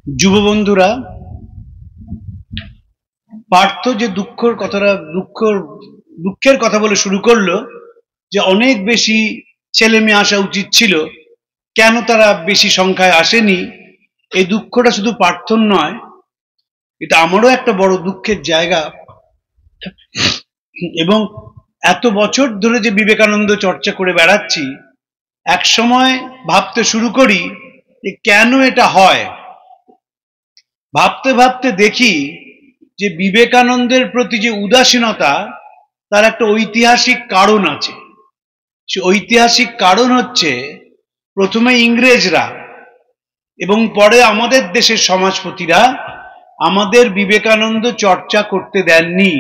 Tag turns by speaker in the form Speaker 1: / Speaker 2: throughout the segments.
Speaker 1: যুব বন্ধুরা, পার্থ যে দুঃখের কথা বলে শুরু করলো যে অনেক বেশি ছেলে মেয়ে আসা উচিত ছিল, কেন তারা বেশি সংখ্যায় আসেনি। এই দুঃখটা শুধু পার্থর নয়, এটা আমারও একটা বড় দুঃখের জায়গা। এবং এত বছর ধরে যে বিবেকানন্দ চর্চা করে বেড়াচ্ছি, এক সময় ভাবতে শুরু করি যে কেন এটা হয়। ভাবতে ভাবতে দেখি যে বিবেকানন্দের প্রতি যে উদাসীনতা, তার একটা ঐতিহাসিক কারণ আছে। সে ঐতিহাসিক কারণ হচ্ছে, প্রথমে ইংরেজরা এবং পরে আমাদের দেশের সমাজপতিরা আমাদের বিবেকানন্দ চর্চা করতে দেননি।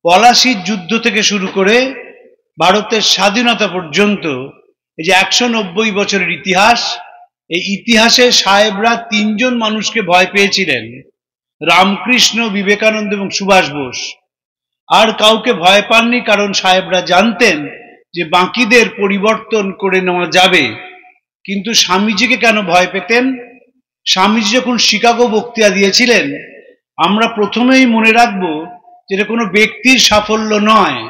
Speaker 1: পলাশির যুদ্ধ থেকে শুরু করে ভারতের স্বাধীনতা পর্যন্ত এই যে 190 বছরের ইতিহাস, এই ইতিহাসে সাহেবরা তিনজন মানুষকে ভয় পেয়েছিলেন: রামকৃষ্ণ, বিবেকানন্দ এবং সুভাষ বোস। আর কাউকে ভয় পাননি, কারণ সাহেবরা জানতেন যে বাকিদের পরিবর্তন করে নেওয়া যাবে। কিন্তু স্বামীজিকে কেন ভয় পেতেন? স্বামীজি যখন শিকাগো বক্তৃতা দিয়েছিলেন, আমরা প্রথমেই মনে রাখবো যে এটা কোনো ব্যক্তির সাফল্য নয়,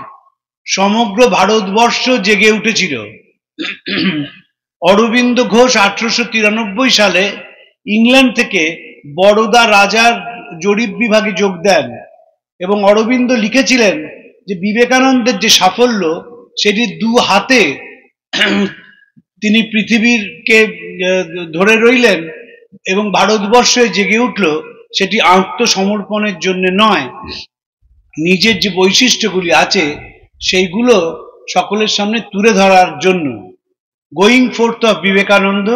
Speaker 1: সমগ্র ভারতবর্ষ জেগে উঠেছিল। অরবিন্দ ঘোষ 1893 সালে ইংল্যান্ড থেকে বরোদা রাজার জরিপ বিভাগে যোগ দেন এবং অরবিন্দ লিখেছিলেন যে বিবেকানন্দের যে সাফল্য, সেটি দু হাতে তিনি পৃথিবীরকে ধরে রইলেন এবং ভারতবর্ষে জেগে উঠল, সেটি আত্মসমর্পণের জন্য নয়, নিজের যে বৈশিষ্ট্যগুলি আছে সেইগুলো সকলের সামনে তুলে ধরার জন্য। Going fourth of Vivekananda,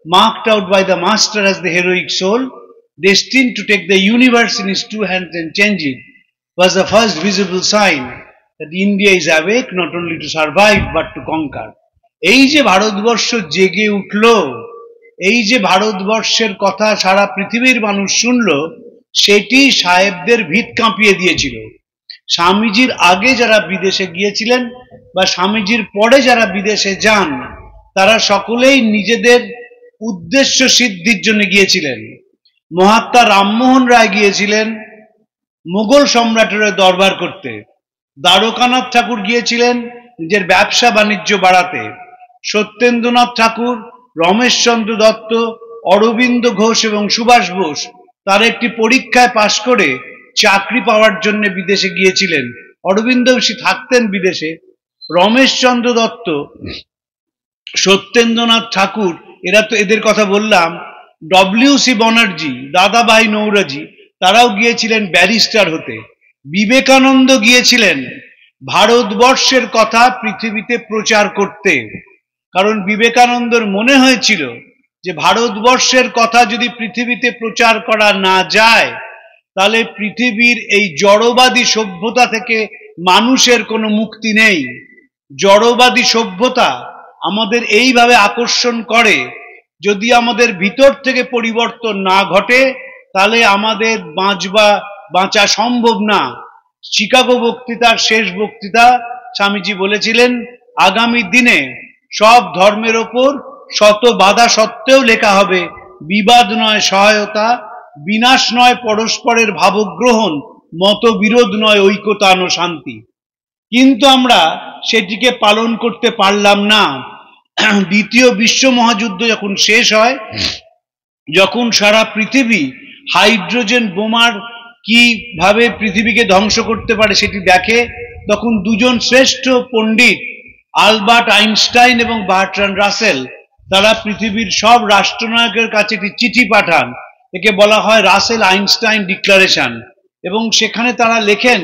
Speaker 1: marked out by the master as the heroic soul, destined to take the universe in his two hands and change it, was the first visible sign that India is awake not only to survive but to conquer. এই যে ভারতবর্ষ জেগে উঠল, এই যে ভারতবর্ষের কথা সারা পৃথিবীর মানুষ শুনল, সেটি সাহেবদের ভিত কাঁপিয়ে দিয়েছিল। স্বামীজির আগে যারা বিদেশে গিয়েছিলেন বা স্বামীজির পরে যারা বিদেশে যান, তারা সকলেই নিজেদের উদ্দেশ্য সিদ্ধির জন্য গিয়েছিলেন। মহাত্মা রামমোহন রায় গিয়েছিলেন মুঘল সম্রাটের দরবার করতে, দ্বারকানাথ ঠাকুর গিয়েছিলেন নিজের ব্যবসা বাণিজ্য বাড়াতে, সত্যেন্দ্রনাথ ঠাকুর, রমেশচন্দ্র দত্ত, অরবিন্দ ঘোষ এবং সুভাষ বোস তার একটি পরীক্ষায় পাশ করে চাকরি পাওয়ার জন্য বিদেশে গিয়েছিলেন। অরবিন্দ থাকতেন বিদেশে, রমেশচন্দ্র দত্ত, সত্যেন্দ্রনাথ ঠাকুর, এদের কথা বললাম, ডব্লিউ.সি. ব্যানার্জি, দাদাভাই নৌরজি, তারাও গিয়েছিলেন ব্যারিস্টার হতে। বিবেকানন্দ গিয়েছিলেন ভারতবর্ষের কথা পৃথিবীতে প্রচার করতে, কারণ বিবেকানন্দর মনে হয়েছিল যে ভারতবর্ষের কথা যদি পৃথিবীতে প্রচার করা না যায়, তাহলে পৃথিবীর এই জড়বাদী সভ্যতা থেকে মানুষের কোনো মুক্তি নেই। জড়বাদী সভ্যতা আমাদের এইভাবে আকর্ষণ করে, যদি আমাদের ভিতর থেকে পরিবর্তন না ঘটে, তাহলে আমাদের বাঁচা সম্ভব না। শিকাগো বক্তৃতার শেষ বক্তৃতা স্বামীজি বলেছিলেন, আগামী দিনে সব ধর্মের ওপর শত বাধা সত্ত্বেও লেখা হবে, বিবাদ নয় সহায়তা, বিনাশ নয় পরস্পরের ভাবগ্রহণ, মতবিরোধ নয় ঐকতান ও শান্তি। কিন্তু আমরা সেটিকে পালন করতে পারলাম না। দ্বিতীয় বিশ্ব মহাযুদ্ধ যখন শেষ হয়, যখন সারা পৃথিবী হাইড্রোজেন বোমার কিভাবে পৃথিবীকে ধ্বংস করতে পারে সেটি দেখে, তখন দুজন শ্রেষ্ঠ পণ্ডিত, আলবার্ট আইনস্টাইন এবং বার্ট্রান্ড রাসেল, তারা পৃথিবীর সব রাষ্ট্রনায়কের কাছে একটি চিঠি পাঠান। একে বলা হয় রাসেল আইনস্টাইন ডিক্লারেশন। এবং সেখানে তারা লেখেন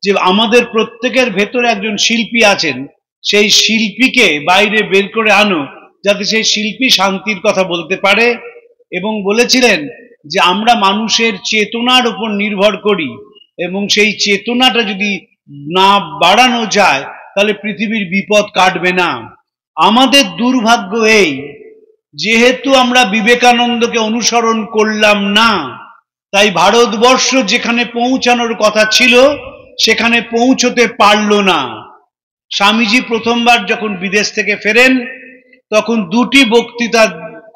Speaker 1: যে আমাদের প্রত্যেকের ভেতরে একজন শিল্পী আছেন, সেই শিল্পীকে বাইরে বের করে আনো, যাতে সেই শিল্পী শান্তির কথা বলতে পারে। এবং বলেছিলেন যে আমরা মানুষের চেতনার উপর নির্ভর করি, এবং সেই চেতনাটা যদি না বাড়ানো যায়, তাহলে পৃথিবীর বিপদ কাটবে না। আমাদের দুর্ভাগ্য এই, যেহেতু আমরা বিবেকানন্দকে অনুসরণ করলাম না, তাই ভারতবর্ষ যেখানে পৌঁছানোর কথা ছিল সেখানে পৌঁছতে পারল না। স্বামীজি প্রথমবার যখন বিদেশ থেকে ফেরেন, তখন দুটি বক্তৃতা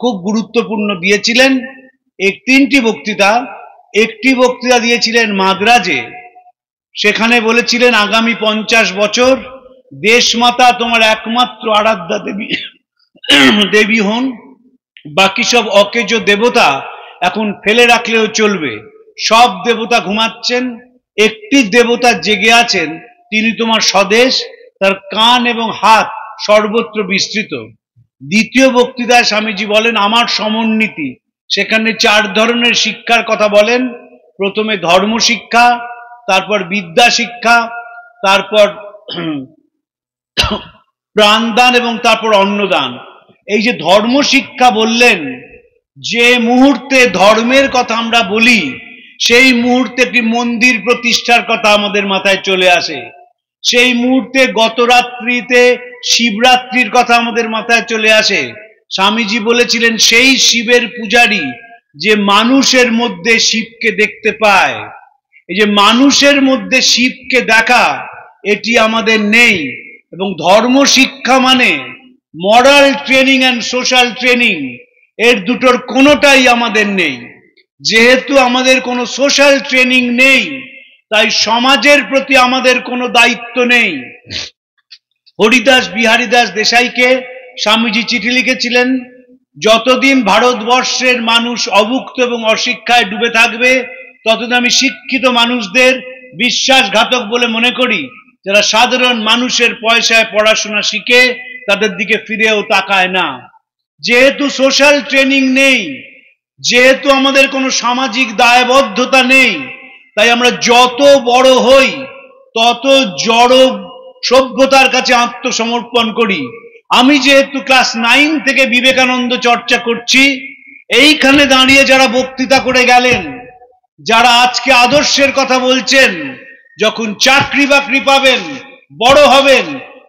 Speaker 1: খুব গুরুত্বপূর্ণ দিয়েছিলেন। তিনটি বক্তৃতা। একটি বক্তৃতা দিয়েছিলেন মাদ্রাজে, সেখানে বলেছিলেন আগামী 50 বছর দেশমাতা তোমার একমাত্র আরাধ্যা দেবী দেবী হন, বাকি সব অকেজো দেবতা এখন ফেলে রাখলেও চলবে, সব দেবতা ঘুমাচ্ছেন, একটি দেবতা জেগে আছেন, তিনি তোমার স্বদেশ, তার কান এবং হাত সর্বত্র বিস্তৃত। দ্বিতীয় বক্তৃতায় স্বামীজি বলেন আমার সমন্বিতি, সেখানে 4 ধরনের শিক্ষার কথা বলেন। প্রথমে ধর্ম শিক্ষা, তারপর বিদ্যা শিক্ষা, তারপর প্রাণদান এবং তারপর অন্নদান। এই যে ধর্ম শিক্ষা বললেন, যে মুহূর্তে ধর্মের কথা আমরা বলি সেই মুহূর্তে একটি মন্দির প্রতিষ্ঠার কথা আমাদের মাথায় চলে আসে, সেই মুহূর্তে গত রাত্রিতে শিবরাত্রির কথা আমাদের মাথায় চলে আসে। স্বামীজি বলেছিলেন সেই শিবের পূজারী যে মানুষের মধ্যে শিবকে দেখতে পায়, এই যে মানুষের মধ্যে শিবকে দেখা এটি আমাদের নেই। এবং ধর্ম শিক্ষা মানে মরাল ট্রেনিং অ্যান্ড সোশ্যাল ট্রেনিং, এর দুটোর কোনোটাই আমাদের নেই। যেহেতু আমাদের কোনো সোশ্যাল ট্রেনিং নেই, তাই সমাজের প্রতি আমাদের কোনো দায়িত্ব নেই। হরিদাস বিহারীদাস দেশাইকে স্বামীজি চিঠি লিখেছিলেন, যতদিন ভারতবর্ষের মানুষ অভুক্ত এবং অশিক্ষায় ডুবে থাকবে ততদিন আমি শিক্ষিত মানুষদের বিশ্বাসঘাতক বলে মনে করি, যারা সাধারণ মানুষের পয়সায় পড়াশোনা শিখে তাদের দিকে ফিরেও তাকায় না। যেহেতু সোশ্যাল ট্রেনিং নেই, যেহেতু আমাদের কোনো সামাজিক দায়বদ্ধতা নেই, তাই আমরা যত বড় হই তত জড় সভ্যতার কাছে আত্মসমর্পণ করি। আমি যেহেতু ক্লাস 9 থেকে বিবেকানন্দ চর্চা করছি, এইখানে দাঁড়িয়ে যারা বক্তৃতা করে গেলেন, যারা আজকে আদর্শের কথা বলছেন, যখন চাকরি বাকরি পাবেন, বড় হবেন,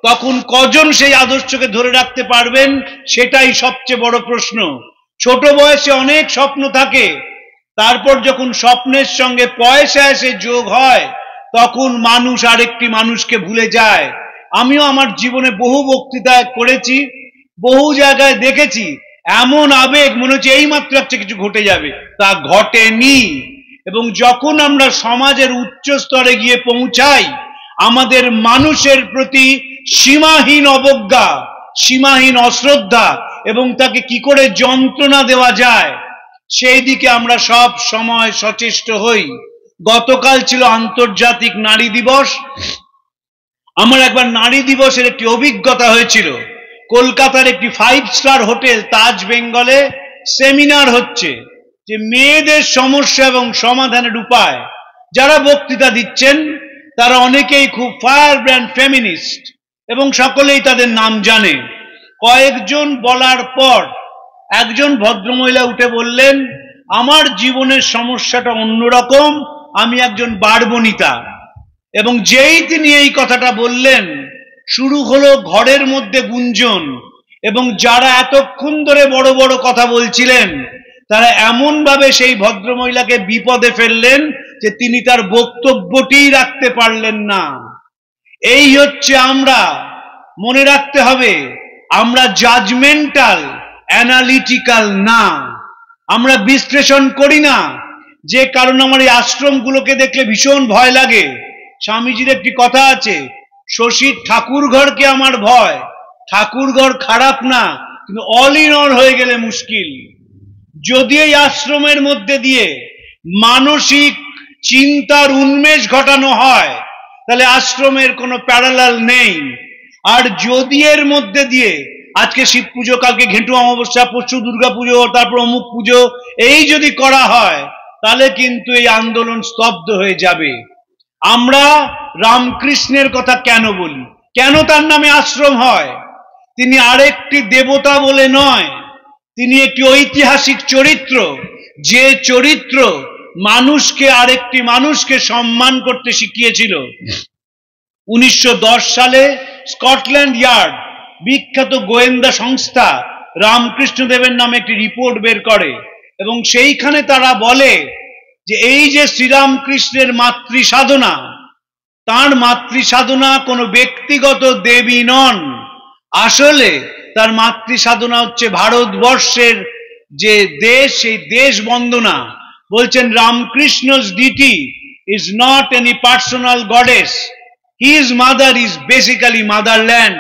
Speaker 1: তখন কজন সেই আদর্শকে ধরে রাখতে পারবেন, সেটাই সবচেয়ে বড় প্রশ্ন। ছোট বয়সে অনেক স্বপ্ন থাকে, তারপর যখন স্বপ্নের সঙ্গে পয়সা এসে যোগ হয় তখন মানুষ আরেকটি মানুষকে ভুলে যায়। আমিও আমার জীবনে বহু বক্তৃতায় করেছি, বহু জায়গায় দেখেছি এমন আবেগ মনে হচ্ছে এইমাত্র একটা কিছু ঘটে যাবে, তা ঘটেনি। এবং যখন আমরা সমাজের উচ্চ স্তরে গিয়ে পৌঁছাই, আমাদের মানুষের প্রতি সীমাহীন অবজ্ঞা, সীমাহীন অশ্রদ্ধা এবং তাকে কি করে যন্ত্রণা দেওয়া যায় সেই দিকে আমরা সব সময় সচেষ্ট হই। গতকাল ছিল আন্তর্জাতিক নারী দিবস। আমার একবার নারী দিবসের একটি অভিজ্ঞতা হয়েছিল। কলকাতার একটি 5 স্টার হোটেল তাজ বেঙ্গলে সেমিনার হচ্ছে যে মেয়েদের সমস্যা এবং সমাধানের উপায়। যারা বক্তৃতা দিচ্ছেন তারা অনেকেই খুব ফায়ার ব্র্যান্ড ফেমিনিস্ট এবং সকলেই তাদের নাম জানে। কয়েকজন বলার পর একজন ভদ্রমহিলা উঠে বললেন, আমার জীবনের সমস্যাটা অন্যরকম, আমি একজন বারবনিতা। এবং যেই তিনি এই কথাটা বললেন, শুরু হলো ঘরের মধ্যে গুঞ্জন, এবং যারা এতক্ষণ ধরে বড় বড় কথা বলছিলেন তারা এমন ভাবে সেই ভদ্রমহিলাকে বিপদে ফেললেন যে তিনি তার বক্তব্যটি রাখতে পারলেন না। এই হচ্ছে আমরা। মনে রাখতে হবে, আমরা জাজমেন্টাল, অ্যানালিটিক্যাল না, আমরা বিশ্লেষণ করি না। যে কারণে আমার এই আশ্রমগুলোকে দেখলে ভীষণ ভয় লাগে। স্বামীজির একটি কথা আছে, শশীর ঠাকুর ঘরকে আমার ভয়। ঠাকুর ঘর খারাপ না, কিন্তু অল ইন অল হয়ে গেলে মুশকিল। যদি এই আশ্রমের মধ্যে দিয়ে মানসিক চিন্তার উন্মেষ ঘটানো হয় তাহলে আশ্রমের কোনো প্যারালাল নেই। আর যদি এর মধ্যে দিয়ে আজকে শিব পুজো, কালকে ঘেঁটু অমাবস্যা, পরশু দুর্গা পুজো, তারপর অমুক পুজো, এই যদি করা হয় তাহলে কিন্তু এই আন্দোলন স্তব্ধ হয়ে যাবে। আমরা রামকৃষ্ণের কথা কেন বলি, কেন তার নামে আশ্রম হয়? তিনি আরেকটি দেবতা বলে নয়, তিনি একটি ঐতিহাসিক চরিত্র, যে চরিত্র মানুষকে আরেকটি মানুষকে সম্মান করতে শিখিয়েছিল। 1910 সালে স্কটল্যান্ড ইয়ার্ড, বিখ্যাত গোয়েন্দা সংস্থা, রামকৃষ্ণদেবের নামে একটি রিপোর্ট বের করে এবং সেইখানে তারা বলে যে এই যে শ্রীরামকৃষ্ণের মাতৃ সাধনা, তার মাতৃ সাধনা কোনো ব্যক্তিগত দেবী নন, আসলে তার মাতৃ সাধনা হচ্ছে ভারতবর্ষের যে দেশ, সেই দেশ বন্দনা। বলছেন রামকৃষ্ণ's deity is not any personal goddess, his mother is basically motherland।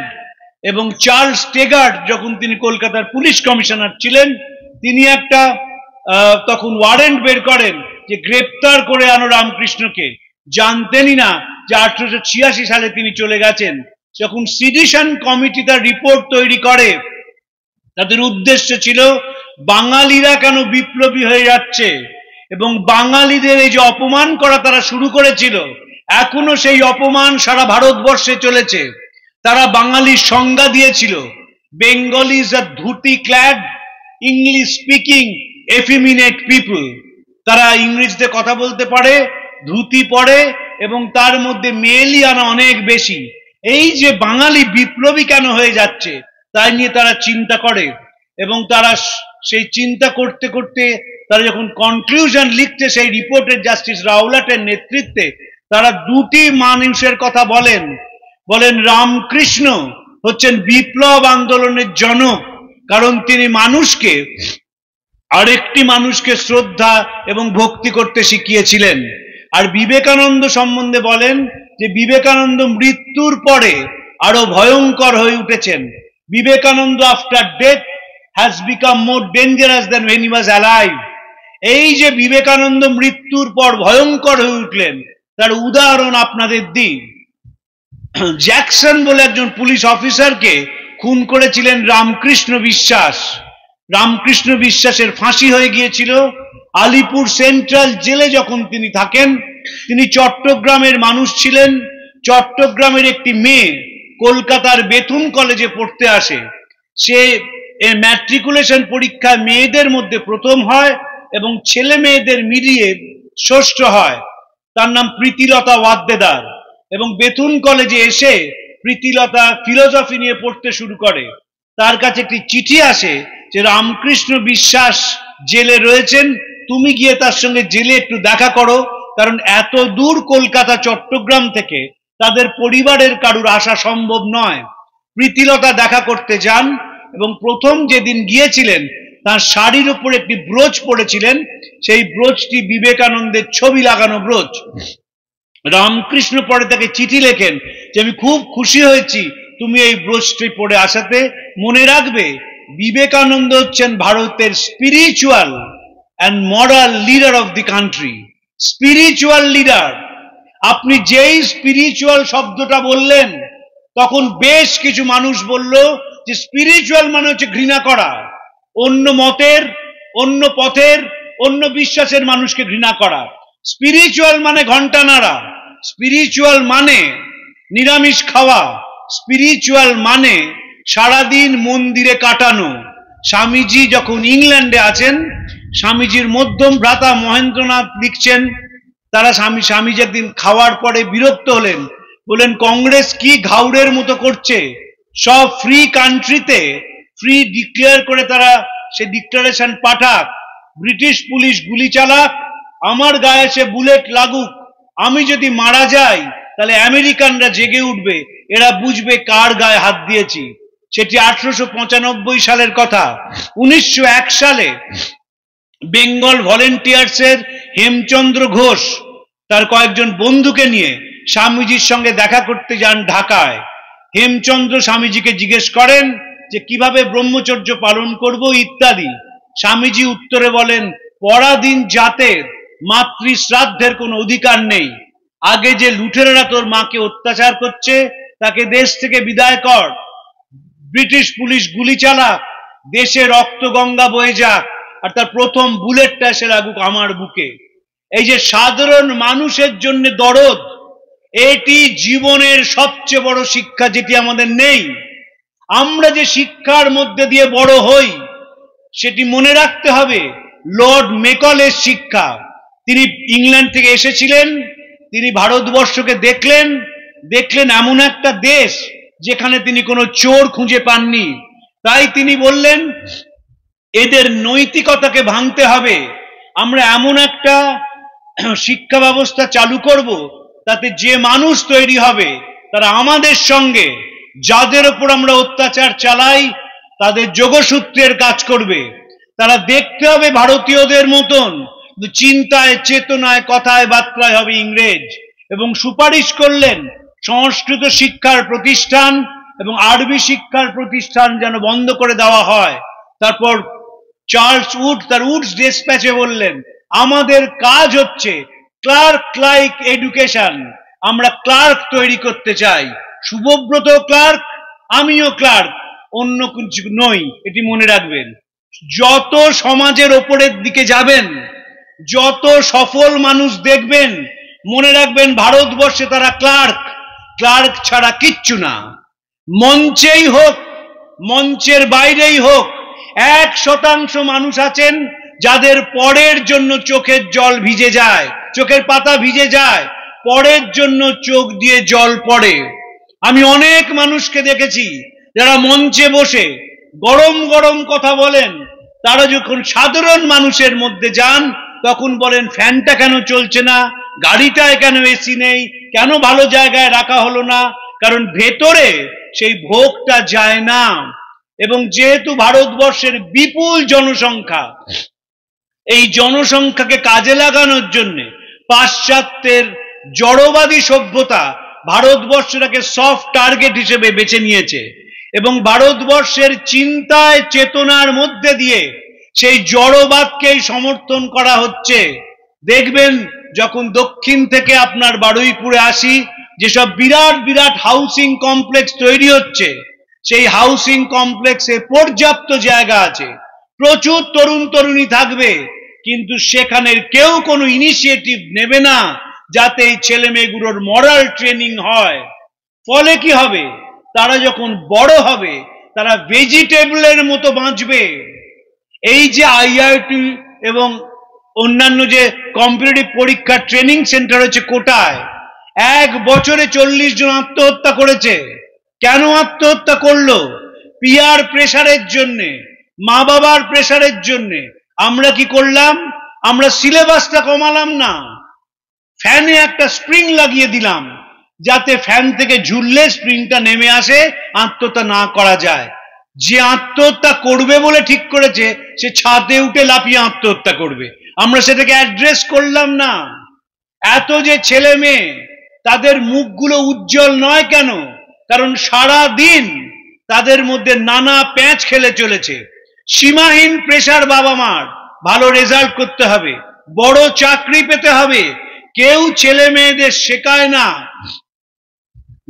Speaker 1: এবং চার্লস টেগার্ট যখন তিনি কলকাতার পুলিশ কমিশনার ছিলেন, তিনি একটা তখন ওয়ারেন্ট বের করেন যে গ্রেপ্তার করে আনো রামকৃষ্ণকে। জানতেনই না যে 1886 সালে তিনি চলে গেছেন। যখন সিডিশন কমিটি তার রিপোর্ট তৈরি করে, তাদের উদ্দেশ্য ছিল বাঙালিরা কেন বিপ্লবী হয়ে যাচ্ছে এবং বাঙালিদের এই যে অপমান করা তারা শুরু করেছিল, এখনো সেই অপমান সারা ভারতবর্ষে চলেছে। তারা বাঙালির সংজ্ঞা দিয়েছিল, Bengalis are dhoti clad English speaking effeminate people. তারা ইংরেজিতে কথা বলতে পারে, ধুতি পরে এবং তার মধ্যে মেয়েলিয়ানা অনেক বেশি। এই যে বাঙালি বিপ্লবী কেন হয়ে যাচ্ছে তাই নিয়ে তারা চিন্তা করে এবং তারা সেই চিন্তা করতে করতে তারা যখন কনক্লুশন লিখছে সেই রিপোর্টের জাস্টিস রাওলাটের নেতৃত্বে, তারা দুটি মানুষের কথা বলেন। বলেন রামকৃষ্ণ হচ্ছেন বিপ্লব আন্দোলনের জনক, কারণ তিনি মানুষকে আরেকটি মানুষকে শ্রদ্ধা এবং ভক্তি করতে শিখিয়েছিলেন। আর বিবেকানন্দ সম্বন্ধে বলেন যে বিবেকানন্দ মৃত্যুর পরে আরো ভয়ঙ্কর হয়ে উঠেছেন। Vivekananda after death has become more dangerous than when he was alive। এই যে বিবেকানন্দ মৃত্যুর পর ভয়ঙ্কর হয়ে উঠলেন, তার উদাহরণ আপনাদের দিই। জ্যাকসন বলে একজন পুলিশ অফিসারকে খুন করেছিলেন রামকৃষ্ণ বিশ্বাস। রামকৃষ্ণ বিশ্বাসের ফাঁসি হয়ে গিয়েছিল। আলিপুর সেন্ট্রাল জেলে যখন তিনি থাকেন, তিনি চট্টগ্রামের মানুষ ছিলেন। চট্টগ্রামের একটি মেয়ে কলকাতার বেথুন কলেজে পড়তে আসে। সে ম্যাট্রিকুলেশন পরীক্ষায় মেয়েদের মধ্যে প্রথম হয় এবং ছেলে মেয়েদের মিলিয়ে ষষ্ঠ হয়। তার নাম প্রীতিলতা ওয়াদ্দেদার। এবং বেথুন কলেজে এসে প্রীতিলতা ফিলোসফি নিয়ে পড়তে শুরু করে। তার কাছে একটি চিঠি আসে যে রামকৃষ্ণ বিশ্বাস জেলে রয়েছেন, তুমি গিয়ে তার সঙ্গে জেলে একটু দেখা করো, কারণ এত দূর কলকাতা চট্টগ্রাম থেকে তাদের পরিবারের কারুর আসা সম্ভব নয়। প্রীতিলতা দেখা করতে যান এবং প্রথম যেদিন গিয়েছিলেন তার শাড়ির উপর একটি ব্রোচ পরেছিলেন, সেই ব্রোচটি বিবেকানন্দের ছবি লাগানো ব্রোচ। রামকৃষ্ণ পরে তাকে চিঠি লেখেন যে আমি খুব খুশি হয়েছি তুমি এই ব্রোচটি পরে আসাতে। মনে রাখবে বিবেকানন্দ হচ্ছেন ভারতের spiritual and moral leader of the country. Spiritual leader. আপনি যেই স্পিরিচুয়াল শব্দটা বললেন তখন বেশ কিছু মানুষ বলল যে স্পিরিচুয়াল মানে হচ্ছে ঘৃণা করা, অন্য মতের, অন্য পথের, অন্য বিশ্বাসের মানুষকে ঘৃণা করা। স্পিরিচুয়াল মানে ঘন্টা নাড়া, স্পিরিচুয়াল মানে নিরামিষ খাওয়া, স্পিরিচুয়াল মানে সারাদিন মন্দিরে কাটানো। স্বামীজি যখন ইংল্যান্ডে আছেন, স্বামীজির মধ্যম ভ্রাতা মহেন্দ্রনাথ লিখছেন, তারা স্বামীজি একদিন খাওয়ার পরে বিরক্ত হলেন, বলেন কংগ্রেস কি ঘাউড়ের মতো করছে, সব ফ্রি কান্ট্রিতে ফ্রি ডিক্লেয়ার করে তারা সে ডিক্লারেশন পাঠাক, ব্রিটিশ পুলিশ গুলি চালাক, আমার গায়ে সে বুলেট লাগুক, আমি যদি মারা যাই তাহলে আমেরিকানরা জেগে উঠবে, এরা বুঝবে কার গায়ে হাত দিয়েছি। সেটি 1895 সালের কথা। 1901 সালে বেঙ্গল ভলেন্টিয়ার্সের হেমচন্দ্র ঘোষ তার কয়েকজন বন্ধুকে নিয়ে স্বামীজির সঙ্গে দেখা করতে যান ঢাকায়। হেমচন্দ্র স্বামীজিকে জিজ্ঞেস করেন যে কিভাবে ব্রহ্মচর্য পালন করব ইত্যাদি। স্বামীজি উত্তরে বলেন, পরাধীন জাতের মাতৃ শ্রাদ্ধের কোনো অধিকার নেই। আগে যে লুঠেরারা তোর মাকে অত্যাচার করছে তাকে দেশ থেকে বিদায় কর, ব্রিটিশ পুলিশ গুলি চালাক, দেশে রক্ত গঙ্গা বয়ে যাক, আর তার প্রথম বুলেটটা এসে লাগুক আমার বুকে। এই যে সাধারণ মানুষের জন্য দরদ, এটি জীবনের সবচেয়ে বড় শিক্ষা যেটি আমাদের নেই। আমরা যে শিক্ষার মধ্যে দিয়ে বড় হই সেটি মনে রাখতে হবে লর্ড মেকলের শিক্ষা। তিনি ইংল্যান্ড থেকে এসেছিলেন, তিনি ভারতবর্ষকে দেখলেন এমন একটা দেশ যেখানে তিনি কোনো চোর খুঁজে পাননি। তাই তিনি বললেন এদের নৈতিকতাকে ভাঙতে হবে, আমরা এমন একটা শিক্ষা ব্যবস্থা চালু করব তাতে যে মানুষ তৈরি হবে তারা আমাদের সঙ্গে যাদের উপর আমরা অত্যাচার চালাই তাদের যোগসূত্রের কাজ করবে, তারা দেখতে হবে ভারতীয়দের মতন, চিন্তায় চেতনায় কথায় বার্তায় হবে ইংরেজ। এবং সুপারিশ করলেন সংস্কৃত শিক্ষার প্রতিষ্ঠান এবং আরবি শিক্ষার প্রতিষ্ঠান যেন বন্ধ করে দেওয়া হয়। তারপর চার্লস উড তার উডস ডেসপ্যাচে বললেন, আমাদের কাজ হচ্ছে ক্লার্ক লাইক এডুকেশন, আমরা ক্লার্ক তৈরি করতে চাই। শুভব্রত ক্লার্ক, আমিও ক্লার্ক, অন্য কিছু নই, এটি মনে রাখবেন। যত সমাজের ওপরের দিকে যাবেন, যত সফল মানুষ দেখবেন, মনে রাখবেন ভারতবর্ষে তারা ক্লার্ক, ক্লার্ক ছাড়া কিচ্ছু না। মঞ্চেই হোক, মঞ্চের বাইরেই হোক, 1% মানুষ আছেন যাদের পরের জন্য চোখের জল ভিজে যায়, চোখের পাতা ভিজে যায়, পরের জন্য চোখ দিয়ে জল পড়ে। আমি অনেক মানুষকে দেখেছি যারা মঞ্চে বসে গরম গরম কথা বলেন, তারা যখন সাধারণ মানুষের মধ্যে যান তখন বলেন ফ্যানটা কেন চলছে না, গাড়িটায় কেন এসি নেই, কেন ভালো জায়গায় রাখা হলো না, কারণ ভেতরে সেই ভোগটা যায় না। এবং যেহেতু ভারতবর্ষের বিপুল জনসংখ্যা, এই জনসংখ্যাকে কাজে লাগানোর জন্য পাশ্চাত্যের জড়বাদী সভ্যতা ভারতবর্ষটাকে সফট টার্গেট হিসেবে বেছে নিয়েছে এবং ভারতবর্ষের চিন্তায় চেতনার মধ্যে দিয়ে সেই জড়বাদকেই সমর্থন করা হচ্ছে। দেখবেন যখন দক্ষিণ থেকে আপনার বারুইপুরে আসি, যেসব বিরাট বিরাট হাউসিং কমপ্লেক্স তৈরি হচ্ছে, সেই হাউসিং কমপ্লেক্সে পর্যাপ্ত জায়গা আছে, প্রচুর তরুণ তরুণী থাকবে, কিন্তু সেখানে কেউ কোনো ইনিশিয়েটিভ নেবে না যাতে এই ছেলে মেয়েগুলোর মরাল ট্রেনিং হয়। ফলে কি হবে, তারা যখন বড় হবে তারা ভেজিটেবলের মতো বাঁচবে। এই যে আইআইটি এবং অন্যান্য যে কম্পিটিটিভ পরীক্ষার ট্রেনিং সেন্টার হচ্ছে কোটায়, 1 বছরে 40 জন আত্মহত্যা করেছে। কেন আত্মহত্যা করলো? পিয়ার প্রেসারের জন্যে, মা বাবার প্রেসারের জন্যে। আমরা কি করলাম? আমরা সিলেবাসটা কমালাম না, ফ্যানে একটা স্প্রিং লাগিয়ে দিলাম যাতে ফ্যান থেকে ঝুললে স্প্রিংটা নেমে আসে, আত্মহত্যা না করা যায়। যে আত্মহত্যা করবে বলে ঠিক করেছে সে ছাদে উঠে লাফিয়ে আত্মহত্যা করবে, আমরা সেটাকে অ্যাড্রেস করলাম না। এত যে ছেলে মেয়ে তাদের মুখগুলো উজ্জ্বল নয় কেন? কারণ সারা দিন তাদের মধ্যে নানা প্যাঁচ খেলে চলেছে। সীমাহীন প্রেসার বাবা মার, ভালো রেজাল্ট করতে হবে, বড় চাকরি পেতে হবে। কেউ ছেলে মেয়েদের শেখায় না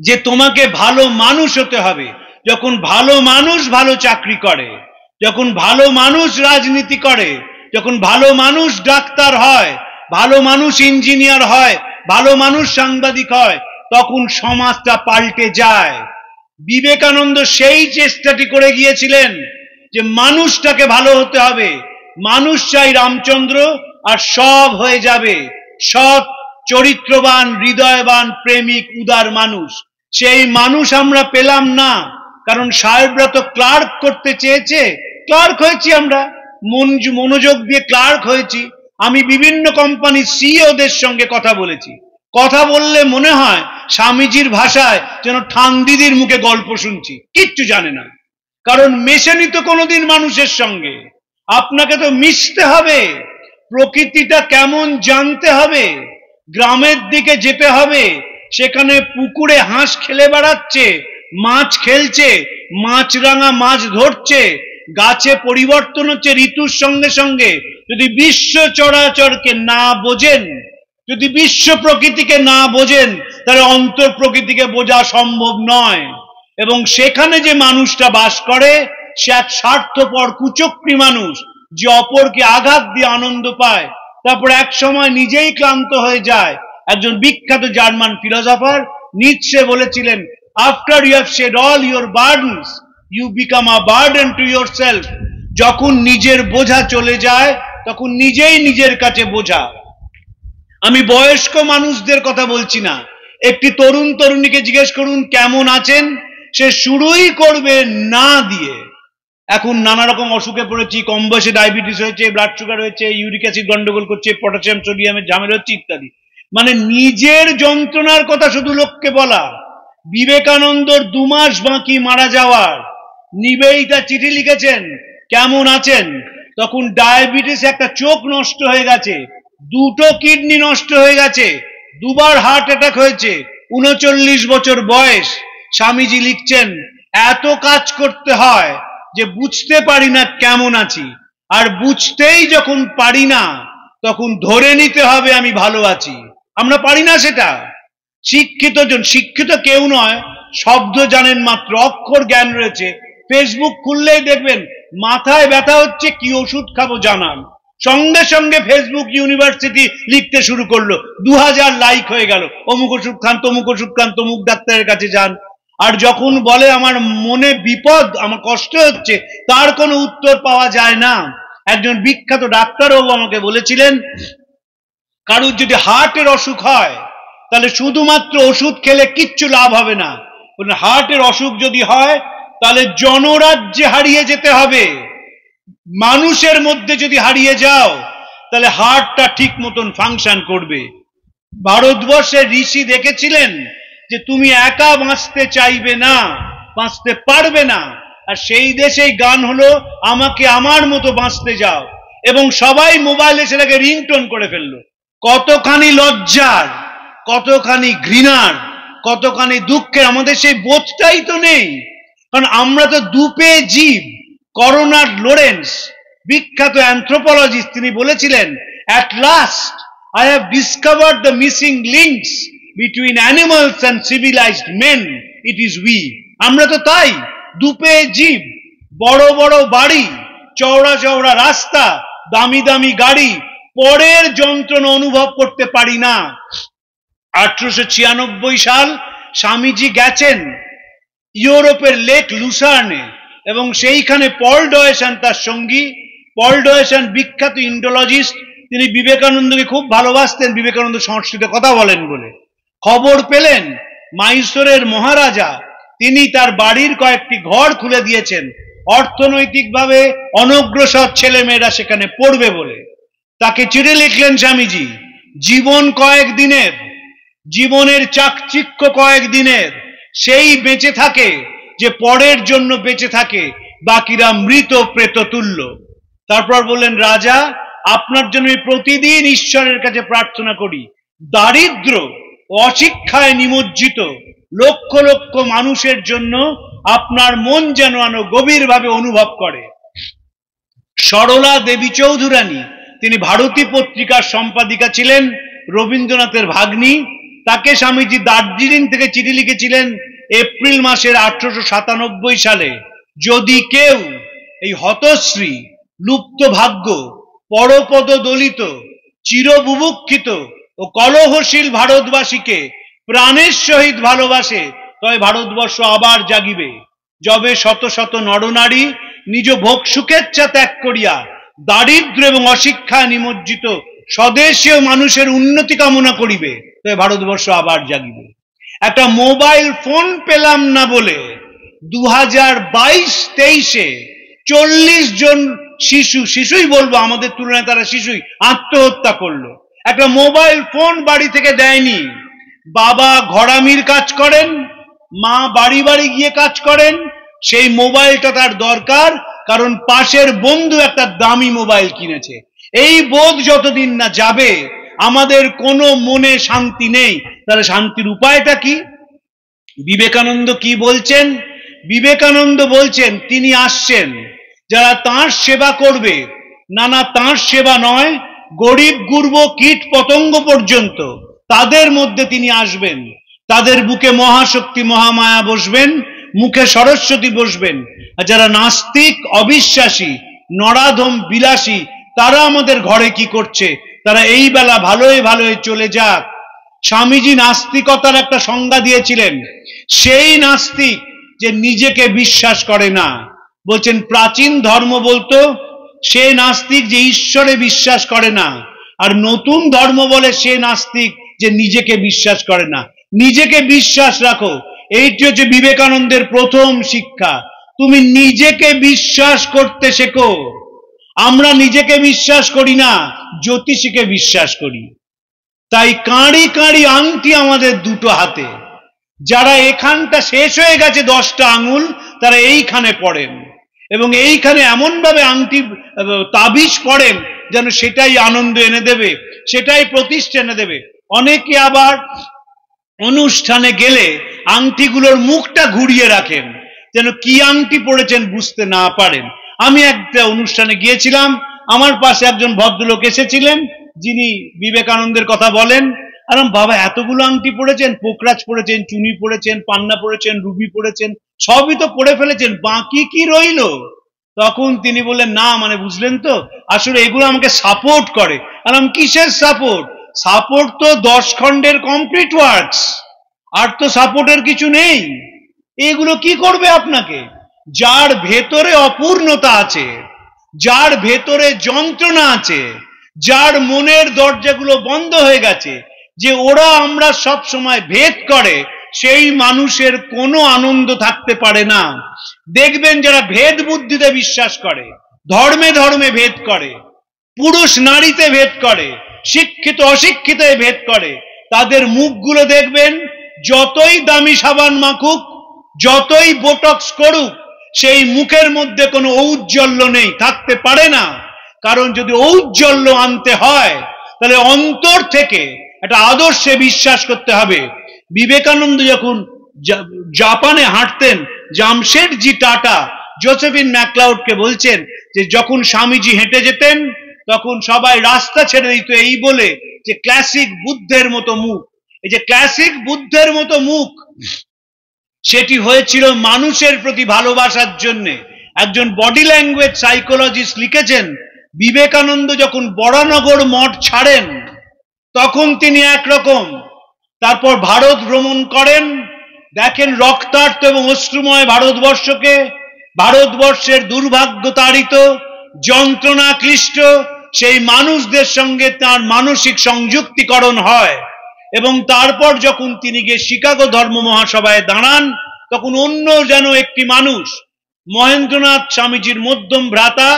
Speaker 1: যে তোমাকে ভালো মানুষ হতে হবে। যখন ভালো মানুষ ভালো চাকরি করে, যখন ভালো মানুষ রাজনীতি করে, যখন ভালো মানুষ ডাক্তার হয়, ভালো মানুষ ইঞ্জিনিয়ার হয়, ভালো মানুষ সাংবাদিক হয়, তখন সমাজটা পাল্টে যায়। বিবেকানন্দ সেই চেষ্টাটি করে গিয়েছিলেন যে মানুষটাকে ভালো হতে হবে, মানুষ চাই রামচন্দ্র, আর সব হয়ে যাবে। সৎ, চরিত্রবান, হৃদয়বান, প্রেমিক, উদার মানুষ। সেই মানুষ আমরা পেলাম না, কারণ সাহেবরা তো ক্লার্ক করতে চেয়েছে, ক্লার্ক হয়েছি আমরা, মনোযোগ দিয়ে ক্লার্ক হয়েছি। আমি বিভিন্ন কোম্পানির সিইওদের সঙ্গে কথা বলেছি, কথা বললে মনে হয় স্বামীজির ভাষায় যেন ঠান্দিদির মুখে গল্প শুনছি, কিচ্ছু জানে না। কারণ মেশেনি তো কোনোদিন মানুষের সঙ্গে। আপনাকে তো মিশতে হবে, প্রকৃতিটা কেমন জানতে হবে, গ্রামের দিকে যেতে হবে, সেখানে পুকুরে হাঁস খেলে বেড়াচ্ছে, মাছ খেলছে, মাছরাঙা মাছ ধরছে, গাছে পরিবর্তন হচ্ছে ঋতুর সঙ্গে সঙ্গে। যদি বিশ্ব চরাচরকে না বোঝেন, যদি বিশ্ব প্রকৃতিকে না বোঝেন, তাহলে অন্তর প্রকৃতিকে বোঝা সম্ভব নয়। এবং সেখানে যে মানুষটা বাস করে সে এক স্বার্থপর কুচক্রী মানুষ, যে অপরকে আঘাত দিয়ে আনন্দ পায়, তারপর এক সময় নিজেই ক্লান্ত হয়ে যায়। একজন বিখ্যাত জার্মান ফিলোসফার নিৎসে বলেছিলেন, after you have shed all your burdens you become a burden to yourself. যখন নিজের বোঝা চলে যায় তখন নিজেই নিজের কাছে বোঝা। আমি বয়স্ক মানুষদের কথা বলছি না, একটি তরুণ তরুণীকে জিজ্ঞেস করুন কেমন আছেন, সে শুরুই করবে না দিয়ে। এখন নানা রকম অসুখে পড়েছি, কম বয়সে ডায়াবেটিস হয়েছে, ব্লাড সুগার হয়েছে, ইউরিক অ্যাসিড গন্ডগোল করছে, পটাশিয়াম সোডিয়ামের ঝামেলা হচ্ছে ইত্যাদি। মানে নিজের যন্ত্রণার কথা শুধু লোককে বলা। বিবেকানন্দর 2 মাস বাকি মারা যাওয়ার, নিবেদিতা চিঠি লিখেছেন কেমন আছেন, তখন ডায়াবেটিস, একটা চোখ নষ্ট হয়ে গেছে, দুটো কিডনি নষ্ট হয়ে গেছে, দুবার হার্ট অ্যাটাক হয়েছে, ৩৯ বছর বয়স। স্বামীজি লিখছেন, এত কাজ করতে হয় যে বুঝতে পারি না কেমন আছি, আর বুঝতেই যখন পারি না তখন ধরে নিতে হবে আমি ভালো আছি। আমরা পারি না সেটা। শিক্ষিত কেউ নয়, শব্দ জানেন মাত্র, অক্ষর জ্ঞান রয়েছে, ফেসবুক খুললেই দেখবেন মাথায় ব্যথা হচ্ছে, কি ওষুধ খাবো জানান, সঙ্গে সঙ্গে ফেসবুক ইউনিভার্সিটি লিখতে শুরু করলো, 2000 লাইক হয়ে গেল, অমুক ওষুধ খান, তমুক ওষুধ খান, তমুক ডাক্তারের কাছে যান। আর যখন বলে আমার মনে বিপদ, আমার কষ্ট হচ্ছে, তার কোনো উত্তর পাওয়া যায় না। একজন বিখ্যাত ডাক্তারবাবু আমাকে বলেছিলেন, কারুর যদি হার্টের অসুখ হয় তাহলে শুধুমাত্র ওষুধ খেলে কিচ্ছু লাভ হবে না, হার্টের অসুখ যদি হয় তাহলে জনরাজ্যে হারিয়ে যেতে হবে। মানুষের মধ্যে যদি হারিয়ে যাও তাহলে হার্টটা ঠিক মতন ফাংশন করবে। ভারতবর্ষের ঋষি দেখেছিলেন যে তুমি একা বাঁচতে চাইবে না, বাঁচতে পারবে না, আর সেই দেশেই গান হলো আমাকে আমার মতো বাঁচতে যাও, এবং সবাই মোবাইলে সেটাকে রিংটোন করে ফেললো। কতখানি লজ্জার, কতখানি ঘৃণার, কতখানি দুঃখের, আমাদের সেই বোধটাই তো নেই। কারণ আমরা তো দুপে জীব। করোনার লোরেন্স, বিখ্যাত অ্যানথ্রোপোলজিস্ট, তিনি বলেছিলেন, at last I have discovered the missing links between animals and civilized men. It is we. আমরা তো তাই, দুপে জীব, বড় বড় বাড়ি, চওড়া চওড়া রাস্তা, দামি দামি গাড়ি, পরের যন্ত্রণা অনুভব করতে পারি না। 1896 সাল স্বামীজি গেছেন ইউরোপের লেক লুসার্নে, এবং সেইখানে পল ডয়েসান তার সঙ্গী। পল ডয়েসান বিখ্যাত ইন্ডোলজিস্ট, তিনি বিবেকানন্দকে খুব ভালোবাসতেন, বিবেকানন্দ সংস্কৃতে কথা বলেন বলে। খবর পেলেন মাইসোরের মহারাজা, তিনি তার বাড়ির কয়েকটি ঘর খুলে দিয়েছেন অর্থনৈতিকভাবে অনগ্রসর ছেলেমেয়েরা সেখানে পড়বে বলে। তাকে চিঠি লিখলেন স্বামীজি, জীবন কয়েকদিনের, জীবনের চাকচিক্য কয়েকদিনের, সেই বেঁচে থাকে যে পরের জন্য বেঁচে থাকে, বাকিরা মৃত প্রেত তুল্য। তারপর বললেন, রাজা, আপনার জন্য প্রতিদিন ঈশ্বরের কাছে প্রার্থনা করি, দারিদ্র ও অশিক্ষায় নিমজ্জিত লক্ষ লক্ষ মানুষের জন্য আপনার মন যেন গভীরভাবে অনুভব করে। সরলা দেবী চৌধুরানী, তিনি ভারতী পত্রিকার সম্পাদিকা ছিলেন, রবীন্দ্রনাথের ভাগ্নী। তাকে স্বামীজি দার্জিলিং থেকে চিঠি লিখেছিলেন এপ্রিল মাসের 1897 সালে, যদি কেউ এই হতশ্রী, লুপ্ত ভাগ্য, পরপদ দলিত, চিরবুভুক্ষিত ও কলহশীল ভারতবাসীকে প্রাণের সহিত ভালোবাসে, তবে ভারতবর্ষ আবার জাগিবে। যবে শত শত নরনারী নিজ ভোগ সুখেচ্ছা ত্যাগ করিয়া দারিদ্র এবং অশিক্ষায় নিমজ্জিত স্বদেশীয় মানুষের উন্নতি কামনা করিবে, তবে ভারতবর্ষ আবার জাগিবে। একটা মোবাইল ফোন পেলাম না বলে 2022-23-এ 40 জন শিশুই বলবো, আমাদের তুলনায় তারা শিশুই আত্মহত্যা করলো। একটা মোবাইল ফোন বাড়ি থেকে দেয়নি। বাবা ঘরামির কাজ করেন, মা বাড়ি বাড়ি গিয়ে কাজ করেন, সেই মোবাইলটা তার দরকার কারণ পাশের বন্ধু একটা দামি মোবাইল কিনেছে। এই বোধ যতদিন না যাবে আমাদের কোনো মনে শান্তি নেই। তাহলে শান্তির উপায়টা কি? বিবেকানন্দ কি বলছেন? বিবেকানন্দ বলছেন তিনি আসছেন যারা তাঁর সেবা করবে, না তাঁর সেবা নয়, গরিব গুরব কীট পতঙ্গ পর্যন্ত তাদের মধ্যে তিনি আসবেন। তাদের বুকে মহাশক্তি মহামায়া বসবেন, মুখে সরস্বতী বসবেন। আর যারা নাস্তিক, অবিশ্বাসী, নরাধম, বিলাসী, তারা আমাদের ঘরে কি করছে? তারা এই বেলা ভালোই ভালোই চলে যাক। স্বামীজি নাস্তিকতার একটা সংজ্ঞা দিয়েছিলেন, সেই নাস্তিক যে নিজেকে বিশ্বাস করে না। বলছেন প্রাচীন ধর্ম বলতো সে নাস্তিক যে ঈশ্বরে বিশ্বাস করে না, আর নতুন ধর্ম বলে সে নাস্তিক যে নিজেকে বিশ্বাস করে না। নিজেকে বিশ্বাস রাখো, এইটি হচ্ছে বিবেকানন্দের প্রথম শিক্ষা। তুমি নিজেকে বিশ্বাস করতে শেখো। আমরা নিজেকে বিশ্বাস করি না, জ্যোতিষীকে বিশ্বাস করি। তাই কাঁড়ি কাঁড়ি আংটি আমাদের দুটো হাতে। যারা এখানটা শেষ হয়ে গেছে 10টা আঙুল, তারা এইখানে পড়েন, এবং এইখানে এমন ভাবে আংটি তাবিজ পড়েন যেন সেটাই আনন্দ এনে দেবে, সেটাই প্রতিষ্ঠা এনে দেবে। অনেকে আবার অনুষ্ঠানে গেলে আংটিগুলোর মুখটা ঘুরিয়ে রাখেন যেন কি আংটি পড়েছেন বুঝতে না পারেন। আমি একটা অনুষ্ঠানে গিয়েছিলাম, আমার পাশে একজন ভদ্রলোক এসেছিলেন যিনি বিবেকানন্দের কথা বলেন। আর বাবা এতগুলো আংটি পড়েছেন, পোকরাজ পড়েছেন, চুনি পড়েছেন, পান্না পড়েছেন, রুবি পড়েছেন, সবই তো পড়ে ফেলেছেন, বাকি কি রইল? তখন তিনি বললেন, না মানে বুঝলেন তো, আসলে এগুলো আমাকে সাপোর্ট করে। আর কিসের সাপোর্ট? সাপোর্ট তো 10 খণ্ডের কমপ্লিট ওয়ার্কস, আর তো সাপোর্টের কিছু নেই। এগুলো কি করবে আপনাকে? যার ভেতরে অপূর্ণতা আছে, যার ভেতরে যন্ত্রণা আছে, যার মনের দরজাগুলো বন্ধ হয়ে গেছে, যে ওরা আমরা সব সময় ভেদ করে, সেই মানুষের কোনো আনন্দ থাকতে পারে না। দেখবেন যারা ভেদ বুদ্ধিতে বিশ্বাস করে, ধর্মে ধর্মে ভেদ করে, পুরুষ নারীতে ভেদ করে, শিক্ষিত অশিক্ষিতে ভেদ করে, তাদের মুখগুলো দেখবেন যতই দামি সাবান মাখুক, যতই বোটক্স করুক, সেই মুখের মধ্যে কোনো ঔজ্জ্বল্য নেই, থাকতে পারে না। কারণ যদি ঔজ্জ্বল্য আনতে হয় তাহলে অন্তর থেকে একটা আদর্শে বিশ্বাস করতে হবে। বিবেকানন্দ যখন জাপানে হাঁটতেন, জামশেদজি টাটা জোসেফিন ম্যাকলাউডকে বলছেন যে যখন স্বামীজি হেঁটে যেতেন তখন সবাই রাস্তা ছেড়ে দিত এই বলে যে ক্লাসিক বুদ্ধের মতো মুখ। এই যে ক্লাসিক বুদ্ধের মতো মুখ, সেটি হয়েছিল মানুষের প্রতি ভালোবাসার জন্য। একজন বডি ল্যাঙ্গুয়েজ সাইকোলজিস্ট লিখেছেন, বিবেকানন্দ যখন বরানগর মঠ ছাড়েন তখন তিনি একরকম, তারপর ভারত ভ্রমণ করেন, দেখেন রক্তার্ত এবং অশ্রুময় ভারতবর্ষকে, ভারতবর্ষের দুর্ভাগ্য তাড়িত, যন্ত্রণা ক্লিষ্ট সেই মানুষদের সঙ্গে তার মানসিক সংযুক্তিকরণ হয়। এবং তারপর যখন তিনি গিয়ে শিকাগো ধর্ম মহাসভায় দাঁড়ান, তখন অন্য যেন একটি মানুষ, মহেন্দ্রনাথ স্বামীজির মধ্যম ভ্রাতা,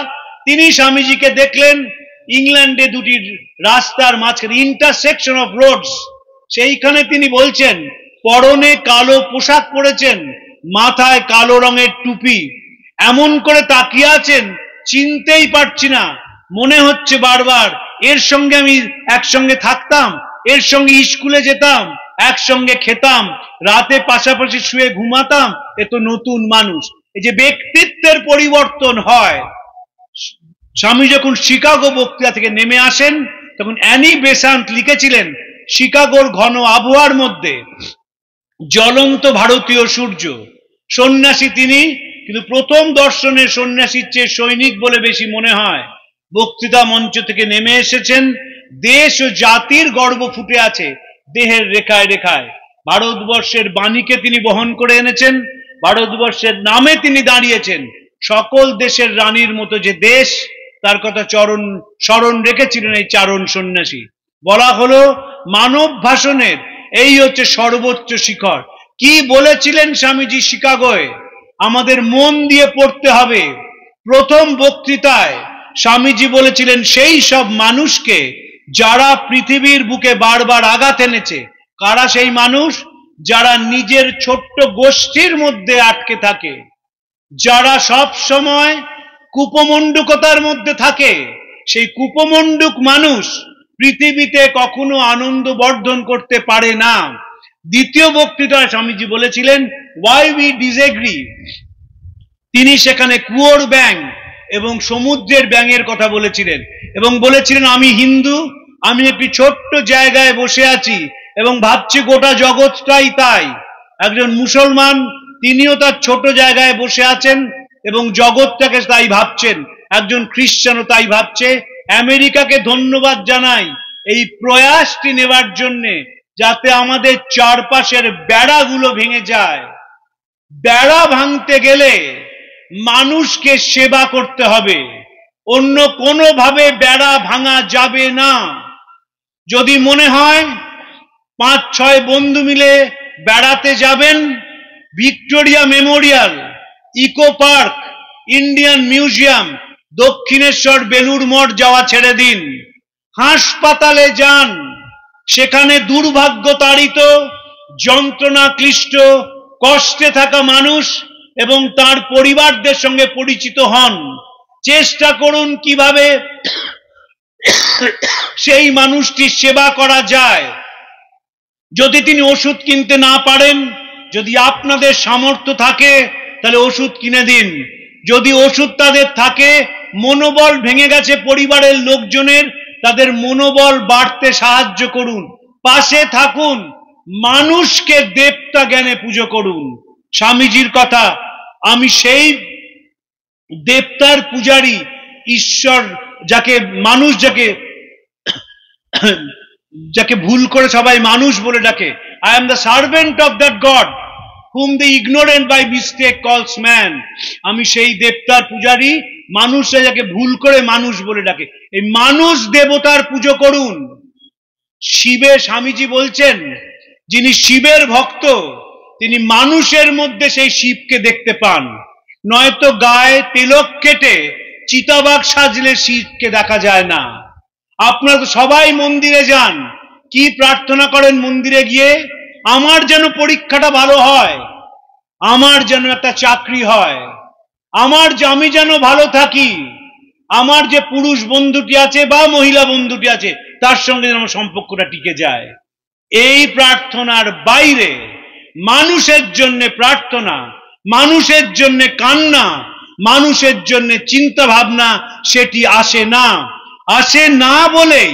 Speaker 1: তিনি স্বামীজিকে দেখলেন ইংল্যান্ডে দুটি রাস্তার মাঝখানে, ইন্টারসেকশন অফ রোডস, সেইখানে তিনি বলছেন, পরনে কালো পোশাক পরেছেন, মাথায় কালো রঙের টুপি, এমন করে তাকিয়ে আছেন, চিনতেই পারছি না, মনে হচ্ছে বারবার এর সঙ্গে আমি একসঙ্গে থাকতাম, এর সঙ্গে স্কুলে যেতাম, একসঙ্গে খেতাম, রাতে পাশাপাশি শুয়ে ঘুমাতাম, এ তো নতুন মানুষ। এই যে ব্যক্তিত্বের পরিবর্তন হয়। স্বামী যখন শিকাগো বক্তৃতা থেকে নেমে আসেন তখন অ্যানি বেসান্ট লিখেছিলেন, শিকাগোর ঘন আবহাওয়ার মধ্যে জ্বলন্ত ভারতীয় সূর্য, সন্ন্যাসী তিনি, কিন্তু প্রথম দর্শনের সন্ন্যাসীর চেয়ে সৈনিক বলে বেশি মনে হয়। বক্তৃতা মঞ্চ থেকে নেমে এসেছেন, দেশ ও জাতির গর্ব ফুটে আছে দেহের রেখায় রেখায়। ভারতবর্ষের বাণীকে তিনি বহন করে এনেছেন, ভারতবর্ষের নামে তিনি দাঁড়িয়েছেন। সকল দেশের রানীর মতো যে দেশ, তার কথা স্মরণ রেখেছিলেন এই চারণ সন্ন্যাসী। বলা হলো মানব ভাষণের এই হচ্ছে সর্বোচ্চ শিখর। কি বলেছিলেন স্বামীজি শিকাগোয়, আমাদের মন দিয়ে পড়তে হবে। প্রথম বক্তৃতায় স্বামীজি বলেছিলেন সেই সব মানুষকে যারা পৃথিবীর বুকে বারবার আঘাত এনেছে। কারা সেই মানুষ? যারা নিজের ছোট্ট গোষ্ঠীর মধ্যে আটকে থাকে, যারা সব সময় কুপমণ্ডুকতার মধ্যে থাকে। সেই কুপমণ্ডুক মানুষ পৃথিবীতে কখনো আনন্দ বর্ধন করতে পারে না। দ্বিতীয় বক্তৃতায় স্বামীজি বলেছিলেন ওয়াই উই ডিসএগ্রি। তিনি সেখানে কুয়োর ব্যাঙ এবং সমুদ্রের ব্যাঙের কথা বলেছিলেন এবং বলেছিলেন, আমি হিন্দু, আমি একটি ছোট্ট জায়গায় বসে আছি এবং ভাবছি গোটা জগৎটাই তাই। একজন মুসলমান, তিনিও তার ছোট জায়গায় বসে আছেন এবং জগৎটাকে তাই ভাবছেন। একজন খ্রিস্টানও তাই ভাবছে। আমেরিকাকে ধন্যবাদ জানাই এই প্রয়াসটি নেবার জন্যে, যাতে আমাদের চারপাশের বেড়াগুলো ভেঙে যায়। বেড়া ভাঙতে গেলে মানুষকে সেবা করতে হবে, অন্য কোনোভাবে বেড়া ভাঙা যাবে না। যদি মনে হয় 5-6 বন্ধু মিলে বেড়াতে যাবেন, Victoria Memorial, Eco Park, Indian Museum, Dakshineswar, Belur Math যাওয়া ছেড়ে দিন, হাসপাতালে যান। সেখানে দুর্ভাগ্য তাড়িত, যন্ত্রণা ক্লিষ্ট, কষ্টে থাকা মানুষ এবং তার পরিবারদের সঙ্গে পরিচিত হন, চেষ্টা করুন কিভাবে সেই মানুষটির সেবা করা যায়। যদি তিনি ওষুধ কিনতে না পারেন, যদি আপনাদের সামর্থ্য থাকে তাহলে ওষুধ কিনে দিন। যদি ওষুধ তাদের থাকে, মনোবল ভেঙে গেছে পরিবারের লোকজনের, তাদের মনোবল বাড়তে সাহায্য করুন, পাশে থাকুন, মানুষকে দেবতা জ্ঞানে পুজো করুন। স্বামীজির কথা, আমি সেই দেবতার পূজারী, ঈশ্বর যাকে মানুষ যাকে ভুল করে সবাই মানুষ বলে ডাকে। I am the servant of that God whom the ignorant by mistake calls man. আমি সেই দেবতার পূজারী, মানুষরা যাকে ভুল করে মানুষ বলে ডাকে। এই মানুষ দেবতার পুজো করুন। শিবের, স্বামীজি বলছেন, যিনি শিবের ভক্ত তিনি মানুষের মধ্যে সেই শিবকে দেখতে পান, নয়তো গায়ে তিলক কেটে চিতাবাঘ সাজলে শিবকে দেখা যায় না। আপনারা তো সবাই মন্দিরে যান, কি প্রার্থনা করেন মন্দিরে গিয়ে? আমার যেন পরীক্ষাটা ভালো হয়, আমার যেন একটা চাকরি হয়, আমি যেন ভালো থাকি, আমার যে পুরুষ বন্ধুটি আছে বা মহিলা বন্ধুটি আছে তার সঙ্গে যেন সম্পর্কটা টিকে যায়। এই প্রার্থনার বাইরে মানুষের জন্য প্রার্থনা, মানুষের জন্য কান্না, মানুষের জন্য চিন্তা ভাবনা সেটি আসে না বলেই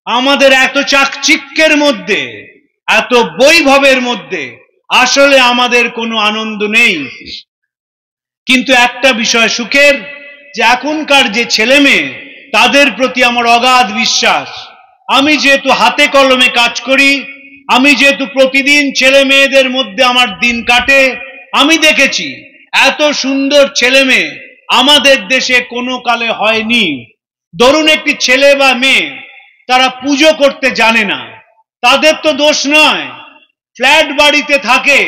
Speaker 1: আমাদের এত চাকচিক্যের মধ্যে, এত বৈভবের মধ্যে আসলে আমাদের কোনো আনন্দ নেই। কিন্তু একটা বিষয় সুখের, যে এখনকার যে ছেলে মেয়ে তাদের প্রতি আমার অগাধ বিশ্বাস। আমি যেহেতু হাতে কলমে কাজ করি, আমি যেহেতু প্রতিদিন ছেলে মেয়েদের মধ্যে আমার দিন কাটে, আমি দেখেছি এত সুন্দর ছেলে মেয়ে আমাদের দেশে কোনো কালে হয়নি। ধরুন একটি ছেলে বা মেয়ে, তারা পুজো করতে জানে না, তাদের তো দোষ নয়। ফ্ল্যাট বাড়িতে থাকে,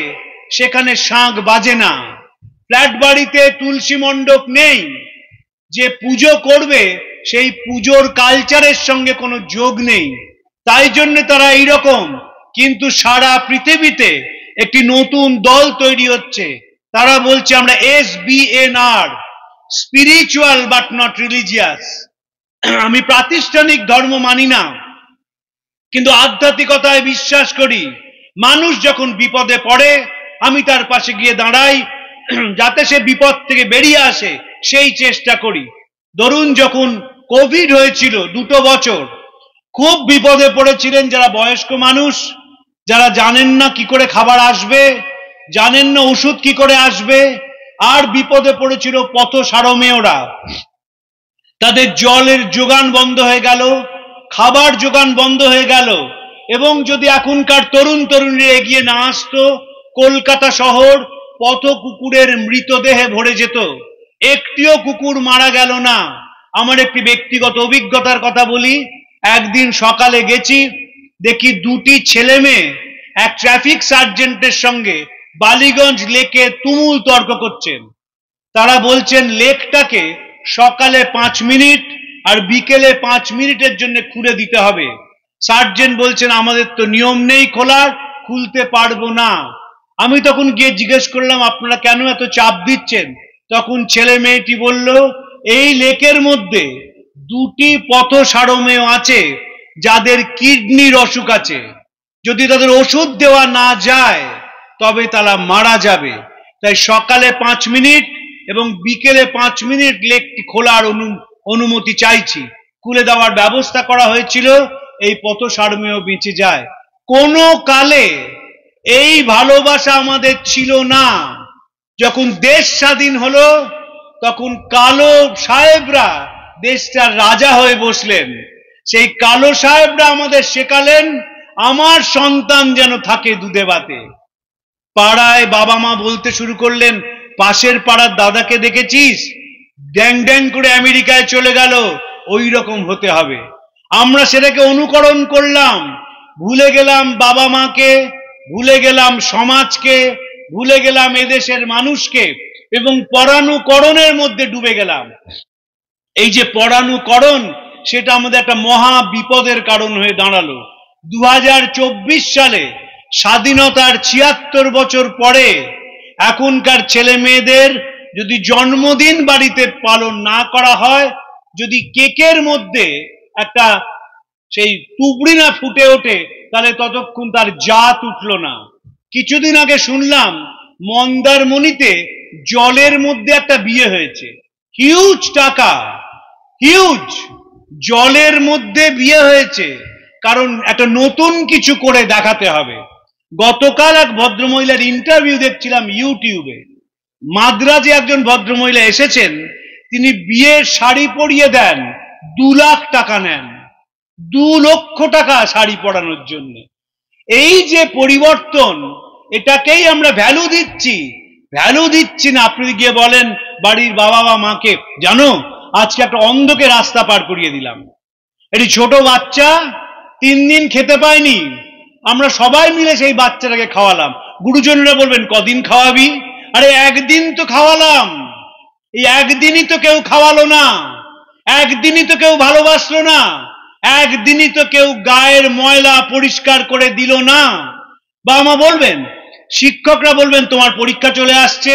Speaker 1: সেখানে শাঁখ বাজে না, ফ্ল্যাট বাড়িতে তুলসী মণ্ডপ নেই, যে পুজো করবে সেই পুজোর কালচারের সঙ্গে কোনো যোগ নেই, তাই জন্য তারা এইরকম। কিন্তু সারা পৃথিবীতে একটি নতুন দল তৈরি হচ্ছে, তারা বলছে আমরা SBNR, spiritual but not religious. আমি প্রাতিষ্ঠানিক ধর্ম মানি না, কিন্তু আধ্যাত্মিকতায় বিশ্বাস করি। মানুষ যখন বিপদে পড়ে আমি তার পাশে গিয়ে দাঁড়াই, যাতে সে বিপদ থেকে বেরিয়ে আসে সেই চেষ্টা করি। ধরুন যখন কোভিড হয়েছিল 2 বছর, খুব বিপদে পড়েছিলেন যারা বয়স্ক মানুষ, যারা জানেন না কি করে খাবার আসবে, জানেন না ওষুধ কি করে আসবে, আর বিপদে পড়েছিল পথ সারমেয়রা। তাদের জলের যোগান বন্ধ হয়ে গেল, খাবার যোগান বন্ধ হয়ে গেল। এবং যদি এখনকার তরুণ তরুণীরা এগিয়ে না আসতো, কলকাতা শহর পথ কুকুরের মৃতদেহে ভরে যেত, একটিও কুকুর মারা গেল না। আমার একটি ব্যক্তিগত অভিজ্ঞতার কথা বলি। একদিন সকালে গেছি, দেখি 2টি ছেলে মেয়ে এক ট্রাফিক সার্জেন্টের সঙ্গে বালিগঞ্জ লেকে তুমুল তর্ক করছেন। তারা বলছেন লেকটাকে সকালে 5 মিনিট আর বিকেলে 5 মিনিটের জন্য খুলে দিতে হবে। সার্জেন্ট বলছেন আমাদের তো নিয়ম নেই খোলার, খুলতে পারবো না। আমি তখন গিয়ে জিজ্ঞেস করলাম আপনারা কেন এত চাপ দিচ্ছেন? তখন ছেলে মেয়েটি বলল, এই লেকের মধ্যে 2টি পথ সারমেয় আছে যাদের কিডনির অসুখ আছে, যদি তাদের ওষুধ দেওয়া না যায় তবে তারা মারা যাবে। তাই সকালে 5 মিনিট এবং বিকেলে 5 মিনিট লেকটি খোলার অনুমতি চাইছি। খুলে দেওয়ার ব্যবস্থা করা হয়েছিল, এই পথ সারমেয় বেঁচে যায়। কোনো কালে এই ভালোবাসা আমাদের ছিল না। যখন দেশ স্বাধীন হলো তখন কালো সাহেবরা দেশটার রাজা হয়ে বসলেন। সেই কালো সাহেবরা আমাদের শেখালেন আমার সন্তান যেন থাকে দুধে ভাতে। পাড়ায় বাবা মা বলতে শুরু করলেন, পাশের পাড়ার দাদাকে দেখেছিস, ড্যাং ড্যাং করে আমেরিকায় চলে গেল, ওই রকম হতে হবে। আমরা সেটাকে অনুকরণ করলাম, ভুলে গেলাম বাবা মাকে, ভুলে গেলাম সমাজকে, ভুলে গেলাম এদেশের মানুষকে, এবং পরানুকরণের মধ্যে ডুবে গেলাম। এই যে পরানুকরণ, সেটা আমাদের একটা মহা বিপদের কারণ হয়ে দাঁড়ালো। 2024 সালে স্বাধীনতার 76 বছর পরে এখনকার ছেলে মেয়েদের যদি জন্মদিন বাড়িতে পালন না করা হয়, যদি কেকের মধ্যে একটা সেই তুবড়ি না ফুটে ওঠে, তাহলে ততক্ষণ তার জাত উঠল না। কিছুদিন আগে শুনলাম মন্দারমণিতে জলের মধ্যে একটা বিয়ে হয়েছে, হিউজ টাকা, হিউজ, জলের মধ্যে বিয়ে হয়েছে, কারণ একটা নতুন কিছু করে দেখাতে হবে। গতকাল এক ভদ্রমহিলার ইন্টারভিউ দেখছিলাম ইউটিউবে। মাদ্রাজে একজন ভদ্রমহিলা এসেছেন, তিনি বিয়ের শাড়ি পরিয়ে দেন, 2 লাখ টাকা নেন, 2 লক্ষ টাকা শাড়ি পরানোর জন্য। এই যে পরিবর্তন, এটাকেই আমরা ভ্যালু দিচ্ছি না। আপনি গিয়ে বলেন বাড়ির বাবা বা মাকে, জানো আজকে একটা অন্ধকে রাস্তা পার করিয়ে দিলাম, এটি ছোট বাচ্চা 3 দিন খেতে পায়নি, আমরা সবাই মিলে সেই বাচ্চাটাকে খাওয়ালাম। গুরুজনরা বলবেন কদিন খাওয়াবি? আরে একদিন তো খাওয়ালাম, এই একদিনই তো কেউ খাওয়ালো না, একদিনই তো কেউ ভালোবাসলো না, একদিনই তো কেউ গায়ের ময়লা পরিষ্কার করে দিল না। বাবা মা বলবেন, শিক্ষকরা বলবেন তোমার পরীক্ষা চলে আসছে,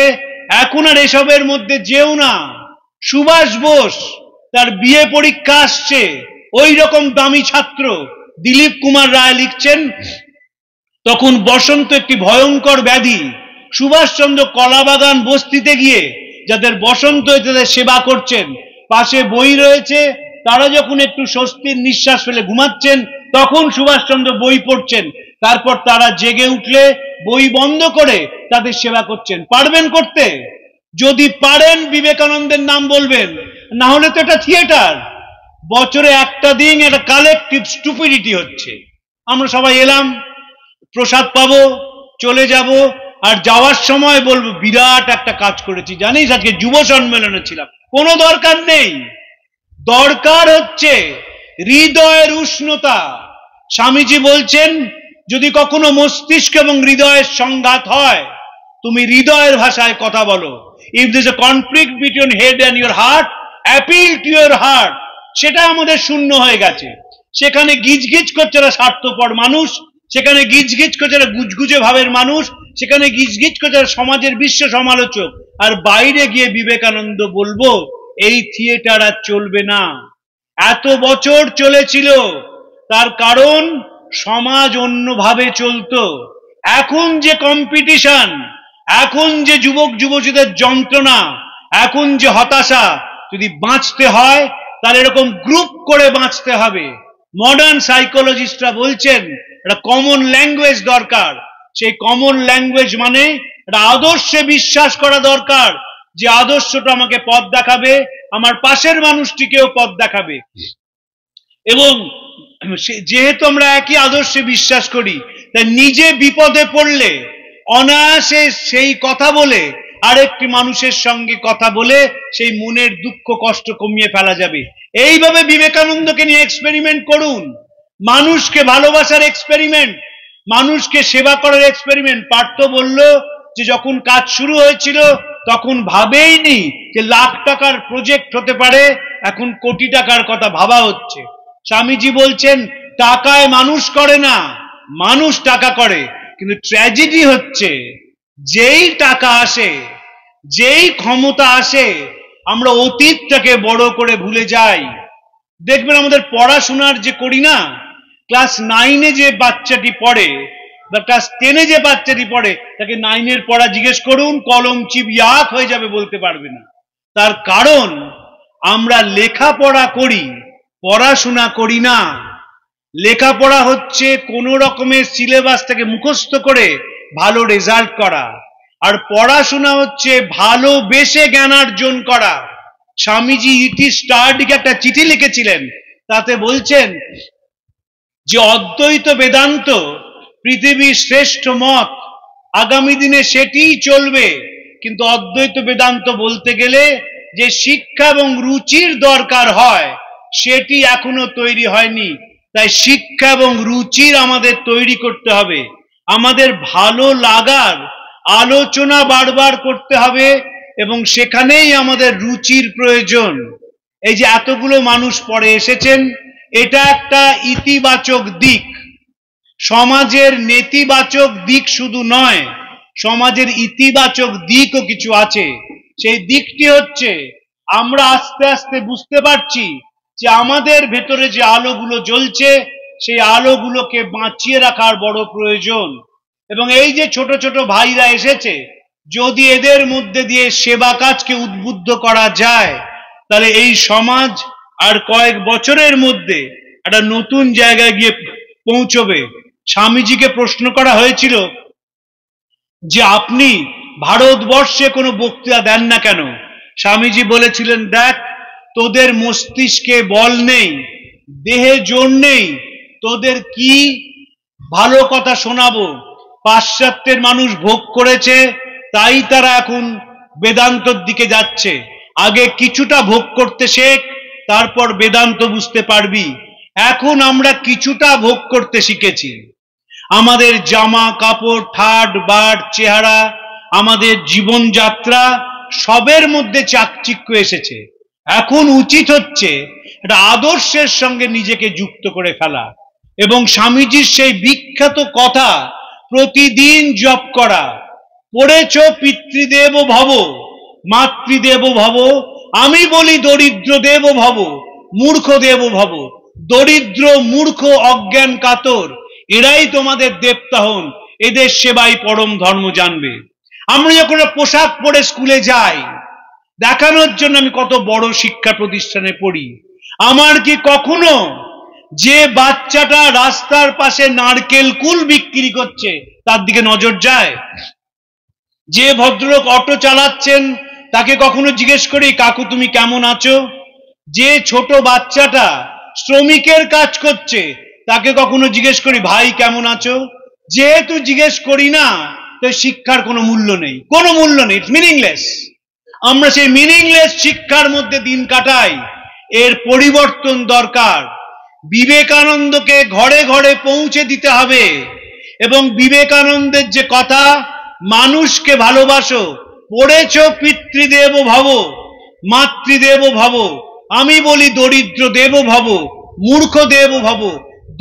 Speaker 1: এখন আর এসবের মধ্যে যেও না। সুভাষ বোস, তার বিয়ে পরীক্ষা আসছে, ওই রকম দামি ছাত্র দিলীপ কুমার রায় লিখছেন, তখন বসন্ত একটি ভয়ঙ্কর ব্যাধি। সুভাষচন্দ্র কলাবাগান বস্তিতে গিয়ে যাদের বসন্ত তাদের সেবা করছেন, পাশে বই রয়েছে, তারা যখন একটু স্বস্তির নিঃশ্বাস ফেলে ঘুমাচ্ছেন, তখন সুভাষচন্দ্র বই পড়ছেন, তারপর তারা জেগে উঠলে বই বন্ধ করে তাদের সেবা করছেন। পারবেন করতে? যদি পারেন বিবেকানন্দের নাম বলবেন, না হলে তো এটা থিয়েটার। বছরে একটা দিন একটা কালেকটিভ স্টুপিডিটি হচ্ছে। আমরা সবাই এলাম, প্রসাদ পাবো, চলে যাব, আর যাওয়ার সময় বলবো বিরাট একটা কাজ করেছি জানিস, আজকে যুব সম্মেলনে ছিলাম। কোনো দরকার নেই। দরকার হচ্ছে হৃদয়ের উষ্ণতা। স্বামীজি বলছেন, যদি কখনো মস্তিষ্ক এবং হৃদয়ের সংঘাত হয়, তুমি হৃদয়ের ভাষায় কথা বলো। If this a conflict between head and your heart, appeal to your heart. সেটা আমাদের শূন্য হয়ে গেছে। সেখানে গিজগিজ করছে না স্বার্থপর মানুষ, সেখানে গিজগিজ করছে না গুজগুজে ভাবের মানুষ, সেখানে গিজগিজ করছে না সমাজের বিশ্ব সমালোচক। আর বাইরে গিয়ে বিবেকানন্দ বলবো, এই থিয়েটার আর চলবে না। এত বছর চলেছিল, তার কারণ সমাজ অন্যভাবে চলতো। এখন যে কম্পিটিশন, এখন যে যুবক যুবতীদের যন্ত্রণা, এখন যে হতাশা, যদি বাঁচতে হয় তাহলে এরকম গ্রুপ করে বাঁচতে হবে। মডার্ন সাইকোলজিস্টরা বলছেন একটা কমন ল্যাঙ্গুয়েজ দরকার। সেই কমন ল্যাঙ্গুয়েজ মানে একটা আদর্শে বিশ্বাস করা দরকার, যে আদর্শটা আমাকে পথ দেখাবে, আমার পাশের মানুষটিকেও পথ দেখাবে। এবং যেহেতু আমরা একই আদর্শে বিশ্বাস করি, তাই নিজে বিপদে পড়লে অনায়াসে সেই কথা বলে আরেকটি মানুষের সঙ্গে কথা বলে সেই মনের দুঃখ কষ্ট কমিয়ে ফেলা যাবে। এইভাবে বিবেকানন্দকে নিয়ে এক্সপেরিমেন্ট করুন। মানুষকে ভালোবাসার এক্সপেরিমেন্ট, মানুষকে সেবা করার এক্সপেরিমেন্ট। পার্থ বলল যে যখন কাজ শুরু হয়েছিল তখন ভাবেইনি যে লাখ টাকার প্রজেক্ট হতে পারে, এখন কোটি টাকার কথা ভাবা হচ্ছে। স্বামীজি বলছেন, টাকায় মানুষ করে না, মানুষ টাকা করে। কিন্তু ট্র্যাজেডি হচ্ছে, যেই টাকা আসে, যেই ক্ষমতা আসে, আমরা অতীতটাকে বড় করে ভুলে যাই। দেখবেন আমাদের পড়াশোনার যে করি না, ক্লাস 9-এ যে বাচ্চাটি পড়ে বা ক্লাস 10-এ যে বাচ্চাটি পড়ে, তাকে 9-এর পড়া জিজ্ঞেস করুন, কলম চিপ ইয়াক হয়ে যাবে, বলতে পারবে না। তার কারণ আমরা লেখাপড়া করি, পড়াশোনা করি না। লেখাপড়া হচ্ছে কোন রকমের সিলেবাস থেকে মুখস্থ করে ভালো রেজাল্ট করা, আর পড়াশোনা হচ্ছে ভালোবেসে জ্ঞানার্জন করা। স্বামীজি ইতি স্টারডিকে একটা চিঠি লিখেছিলেন, তাতে বলছেন যে অদ্বৈত বেদান্ত পৃথিবীর শ্রেষ্ঠ মত, আগামী দিনে সেটিই চলবে। কিন্তু অদ্বৈত বেদান্ত বলতে গেলে যে শিক্ষা এবং রুচির দরকার হয়, সেটি এখনো তৈরি হয়নি। তাই শিক্ষা এবং রুচির আমাদের তৈরি করতে হবে। আমাদের ভালো লাগার আলোচনা বারবার করতে হবে, এবং সেখানেই আমাদের রুচির প্রয়োজন। এই যে এতগুলো মানুষ পড়ে এসেছেন, এটা একটা ইতিবাচক দিক। সমাজের নেতিবাচক দিক শুধু নয়, সমাজের ইতিবাচক দিকও কিছু আছে। সেই দিকটি হচ্ছে আমরা আস্তে আস্তে বুঝতে পারছি যে আমাদের ভেতরে যে আলোগুলো জ্বলছে সেই আলোগুলোকে বাঁচিয়ে রাখার বড় প্রয়োজন। এবং এই যে ছোট ছোট ভাইরা এসেছে, যদি এদের মধ্যে দিয়ে সেবা কাজকে উদ্বুদ্ধ করা যায়, তাহলে এই সমাজ আর কয়েক বছরের মধ্যে একটা নতুন জায়গায় গিয়ে পৌঁছবে। স্বামীজিকে প্রশ্ন করা হয়েছিল যে আপনি ভারতবর্ষে কোনো বক্তৃতা দেন না কেন? স্বামীজি বলেছিলেন, দেখ, তোদের মস্তিষ্কে বল নেই, দেহে জোর নেই, তোদের কি ভালো কথা শোনাবো? পাশ্চাত্যের মানুষ ভোগ করেছে, তাই তারা এখন বেদান্তর দিকে যাচ্ছে। আগে কিছুটা ভোগ করতে শেখ, তারপর বেদান্ত বুঝতে পারবি। এখন আমরা কিছুটা ভোগ করতে শিখেছি। আমাদের জামা কাপড়, ঠাট বাট, চেহারা, আমাদের জীবনযাত্রা সবের মধ্যে চাকচিক্য এসেছে। এখন উচিত হচ্ছে একটা আদর্শের সঙ্গে নিজেকে যুক্ত করে ফেলা এবং স্বামীজির সেই বিখ্যাত কথা প্রতিদিন জপ করা। পড়েছ পিতৃদেব ভব, মাতৃদেব ভব, আমি বলি দরিদ্র দেব ভব, মূর্খ দেব ভব। দরিদ্র, মূর্খ, অজ্ঞান, কাতর এরাই তোমাদের দেবতা হন, এদের সেবাই পরম ধর্ম জানবে। আমরা যখন পোশাক পরে স্কুলে যাই, দেখানোর জন্য আমি কত বড় শিক্ষা প্রতিষ্ঠানে পড়ি, আমার কি কখনো যে বাচ্চাটা রাস্তার পাশে নারকেল কুল বিক্রি করছে তার দিকে নজর যায়? যে ভদ্রলোক অটো চালাচ্ছেন তাকে কখনো জিজ্ঞেস করি, কাকু তুমি কেমন আছো? যে ছোট বাচ্চাটা শ্রমিকের কাজ করছে তাকে কখনো জিজ্ঞেস করি, ভাই কেমন আছো? যেহেতু জিজ্ঞেস করি না, তো শিক্ষার কোনো মূল্য নেই, কোনো মূল্য নেই, ইটস মিনিংলেস। আমরা সেই মিনিংলেস শিক্ষার মধ্যে দিন কাটাই। এর পরিবর্তন দরকার। বিবেকানন্দকে ঘরে ঘরে পৌঁছে দিতে হবে এবং বিবেকানন্দের যে কথা, মানুষকে ভালোবাসো, পড়েছ পিতৃদেব ভব, মাতৃদেব ভব, আমি বলি দরিদ্র দেব ভব, মূর্খ দেব ভব।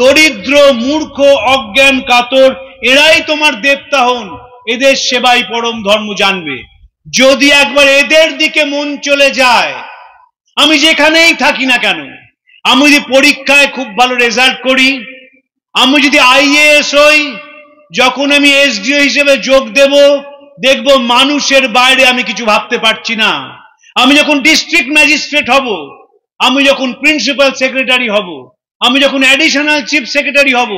Speaker 1: দরিদ্র, মূর্খ, অজ্ঞান, কাতর এরাই তোমার দেবতা হন, এদের সেবাই পরম ধর্ম জানবে। যদি একবার এদের দিকে মন চলে যায়, আমি যেখানেই থাকি না কেন, আমি যদি পরীক্ষায় খুব ভালো রেজাল্ট করি, আমি যদি আইএএস হই, যখন আমি এসডিও হিসেবে যোগ দেব, দেখব মানুষের বাইরে আমি কিছু ভাবতে পারছি না। আমি যখন ডিস্ট্রিক্ট ম্যাজিস্ট্রেট হব, আমি যখন প্রিন্সিপাল সেক্রেটারি হব, আমি যখন অ্যাডিশনাল চিফ সেক্রেটারি হব,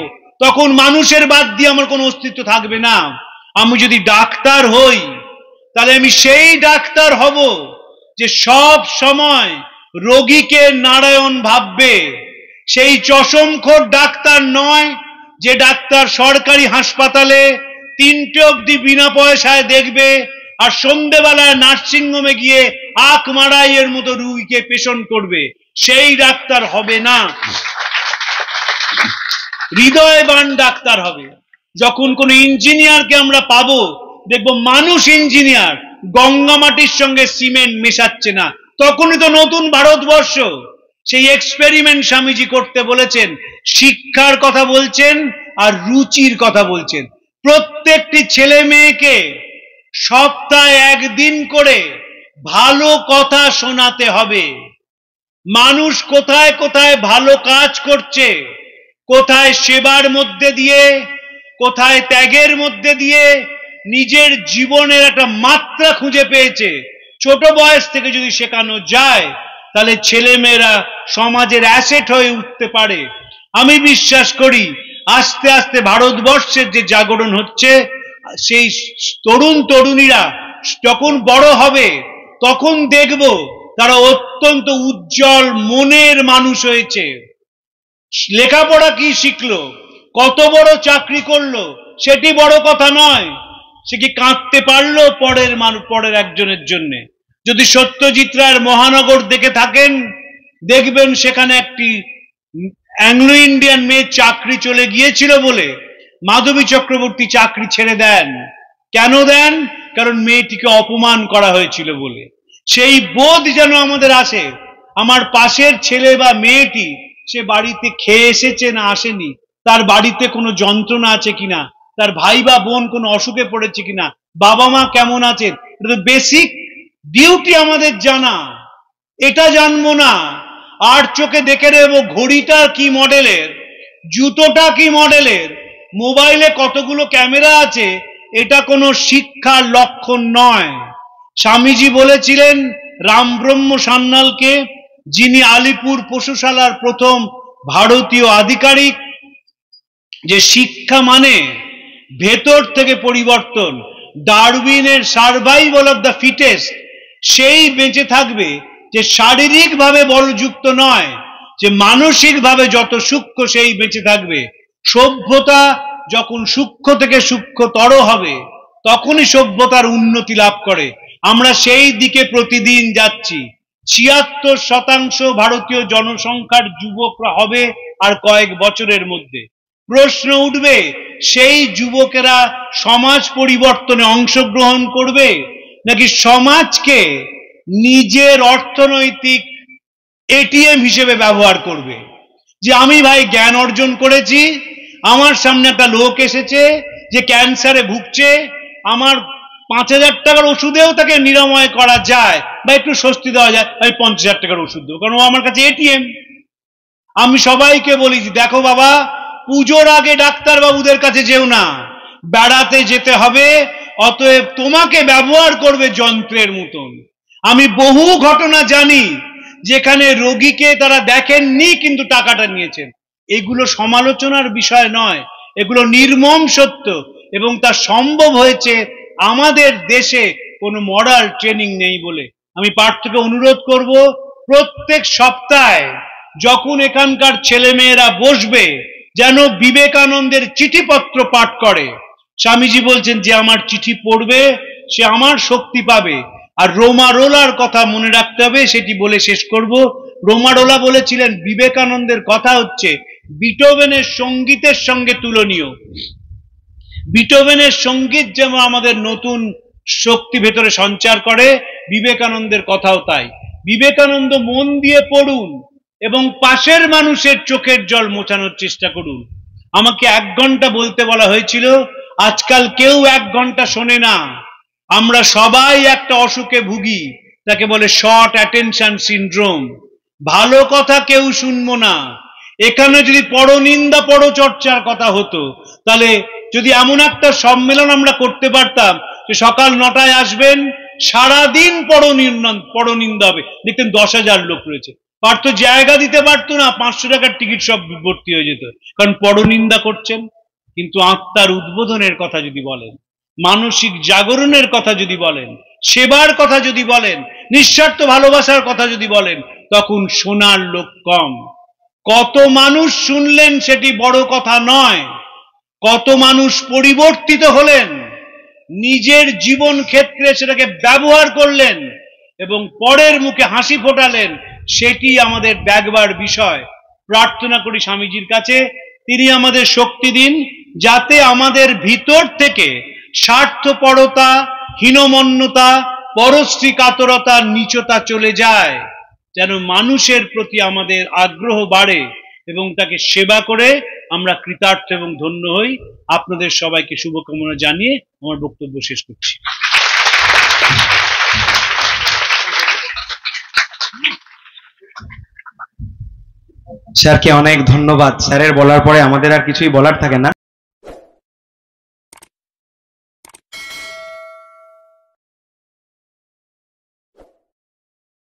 Speaker 1: তখন মানুষের বাদ দিয়ে আমার কোনো অস্তিত্ব থাকবে না। আমি যদি ডাক্তার হই, তাহলে আমি সেই ডাক্তার হব যে সব সময় রোগীকে নারায়ণ ভাববে। সেই চশমখোর ডাক্তার নয় যে ডাক্তার সরকারি হাসপাতালে 3টে অবধি বিনা পয়সায় দেখবে আর সন্ধ্যেবেলায় নার্সিংহোমে গিয়ে আখ মারাইয়ের মতো রোগীকে পেষণ করবে। সেই ডাক্তার হবে না, হৃদয়বান ডাক্তার হবে। যখন কোন ইঞ্জিনিয়ারকে আমরা পাবো, দেখবো মানুষ ইঞ্জিনিয়ার, গঙ্গা মাটির সঙ্গে সিমেন্ট মেশাচ্ছে না, তখনই তো নতুন ভারতবর্ষ। সেই এক্সপেরিমেন্ট স্বামীজি করতে বলেছেন। শিক্ষার কথা বলছেন আর রুচির কথা বলছেন। প্রত্যেকটি ছেলে মেয়েকে সপ্তাহে একদিন করে ভালো কথা শোনাতে হবে। মানুষ কোথায় কোথায় ভালো কাজ করছে, কোথায় সেবার মধ্যে দিয়ে, কোথায় ত্যাগের মধ্যে দিয়ে নিজের জীবনের একটা মাত্রা খুঁজে পেয়েছে, ছোট বয়স থেকে যদি শেখানো যায়, তাহলে ছেলেমেয়েরা সমাজের অ্যাসেট হয়ে উঠতে পারে। আমি বিশ্বাস করি আস্তে আস্তে ভারতবর্ষের যে জাগরণ হচ্ছে, সেই তরুণ তরুণীরা যখন বড় হবে, তখন দেখব তারা অত্যন্ত উজ্জ্বল মনের মানুষ হয়েছে। লেখাপড়া কি শিখলো, কত বড় চাকরি করলো, সেটি বড় কথা নয়। সে কি কাঁদতে পারলো পরের একজনের জন্য? যদি সত্যজিৎ রায়ের মহানগর দেখে থাকেন, দেখবেন সেখানে একটি অ্যাংলো ইন্ডিয়ান মেয়ে চাকরি চলে গিয়েছিল বলে মাধবী চক্রবর্তী চাকরি ছেড়ে দেন। কেন দেন? কারণ মেয়েটিকে অপমান করা হয়েছিল বলে। সেই বোধ যেন আমাদের আসে, আমার পাশের ছেলে বা মেয়েটি সে বাড়িতে খেয়ে এসেছে না আসেনি, তার বাড়িতে কোনো যন্ত্রণা আছে কিনা, তার ভাই বা বোন কোনো অসুখে পড়েছে কিনা, বাবা মা কেমন আছেন, এটা তো বেসিক ডিউটি আমাদের জানা। এটা জানবো না আর চোখে দেখে নেবো ঘড়িটা কি মডেলের, জুতোটা কি মডেলের, মোবাইলে কতগুলো ক্যামেরা আছে, এটা কোনো শিক্ষার লক্ষণ নয়। স্বামীজি বলেছিলেন রামব্রহ্ম সান্যালকে, যিনি আলিপুর পশুশালার প্রথম ভারতীয় আধিকারিক, যে শিক্ষা মানে ভেতর থেকে পরিবর্তন। ডারউইনের সার্ভাইভাল অফ দ্য ফিটেস্ট, সেই বেঁচে থাকবে যে শারীরিকভাবে বলযুক্ত নয়, যে মানসিকভাবে যত সূক্ষ্ম সেই বেঁচে থাকবে। সভ্যতা যখন সূক্ষ্ম থেকে সূক্ষ্মতর হবে তখনই সভ্যতার উন্নতি লাভ করে। আমরা সেই দিকে প্রতিদিন যাচ্ছি। ৭৬% ভারতীয় জনসংখ্যার যুবকরা হবে আর কয়েক বছরের মধ্যে। প্রশ্ন উঠবে, সেই যুবকেরা সমাজ পরিবর্তনে অংশগ্রহণ করবে নাকি সমাজকে নিজের অর্থনৈতিক এটিএম হিসেবে ব্যবহার করবে? যে আমি ভাই জ্ঞান অর্জন করেছি, আমার সামনে একটা লোক এসেছে যে ক্যান্সারে ভুগছে, আমার ৫,০০০ টাকার ওষুধেও তাকে নিরাময় করা যায় বা একটু স্বস্তি দেওয়া যায়, আমি ৫০,০০০ টাকার ওষুধ দেবো, কারণ ও আমার কাছে এটিএম। আমি সবাইকে বলি, দেখো বাবা, পুজোর আগে ডাক্তার বাবুদের কাছে যেও না, বেড়াতে যেতে হবে, অতএব তোমাকে ব্যবহার করবে যন্ত্রের মতন। আমি বহু ঘটনা জানি যেখানে রোগীকে তারা দেখেননি কিন্তু টাকাটা নিয়েছেন। এগুলো সমালোচনার বিষয় নয়, এগুলো নির্মম সত্য, এবং তা সম্ভব হয়েছে আমাদের দেশে কোনো মরাল ট্রেনিং নেই বলে। আমি পার্থকে অনুরোধ করব, প্রত্যেক সপ্তাহে যখন এখানকার ছেলেমেয়েরা বসবে যেন বিবেকানন্দের চিঠিপত্র পাঠ করে। স্বামীজি বলছেন যে আমার চিঠি পড়বে সে আমার শক্তি পাবে। আর রোমারোলার কথা মনে রাখতে হবে, সেটি বলে শেষ করব। রোমারোলা বলেছিলেন বিবেকানন্দের কথা হচ্ছে বিটোভেনের সঙ্গীতের সঙ্গে তুলনীয়। বিটোভেনের সঙ্গীত যেমন আমাদের নতুন শক্তি ভেতরে সঞ্চার করে, বিবেকানন্দের কথাও তাই। বিবেকানন্দ মন দিয়ে পড়ুন এবং পাশের মানুষের চোখের জল মোছানোর চেষ্টা করুন। আমাকে 1 ঘন্টা বলতে বলা হয়েছিল, আজকাল কেউ 1 ঘন্টা শোনে না। আমরা সবাই একটা অসুখে ভুগি, তাকে বলে শর্ট অ্যাটেনশন সিনড্রোম। ভালো কথা কেউ শুনবো না। এখানে যদি পরনিন্দা পরচর্চার কথা হতো, তাহলে যদি এমন একটা সম্মেলন আমরা করতে পারতাম যে সকাল 9টায় আসবেন, সারাদিন পরনিন্দা হবে, দেখতেন 10,000 লোক রয়েছে। পারতো জায়গা দিতে পারতো না, 500 টাকার টিকিট সব ভর্তি হয়ে যেত, কারণ পরনিন্দা করছেন। কিন্তু আত্মার উদ্বোধনের কথা যদি বলেন, মানসিক জাগরণের কথা যদি বলেন, সেবার কথা যদি বলেন, নিঃস্বার্থ ভালোবাসার কথা যদি বলেন, তখন শোনার লোক কম। কত মানুষ শুনলেন সেটি বড় কথা নয়, কত মানুষ পরিবর্তিত হলেন, নিজের জীবন ক্ষেত্রে সেটাকে ব্যবহার করলেন এবং পরের মুখে হাসি ফোটালেন, সেটি আমাদের দেখবার বিষয়। প্রার্থনা করি স্বামীজির কাছে, তিনি আমাদের শক্তি দিন, যাতে আমাদের ভিতর থেকে স্বার্থপরতা, হীনমন্যতা, পরশ্রী কাতরতা, নীচতা চলে যায়, যেন মানুষের প্রতি আমাদের আগ্রহ বাড়ে এবং তাকে সেবা করে আমরা কৃতার্থ এবং ধন্য হই। আপনাদের সবাইকে শুভকামনা জানিয়ে আমার বক্তব্য শেষ করছি।
Speaker 2: স্যারকে অনেক ধন্যবাদ। স্যারের বলার পরে আমাদের আর কিছুই বলার থাকে না।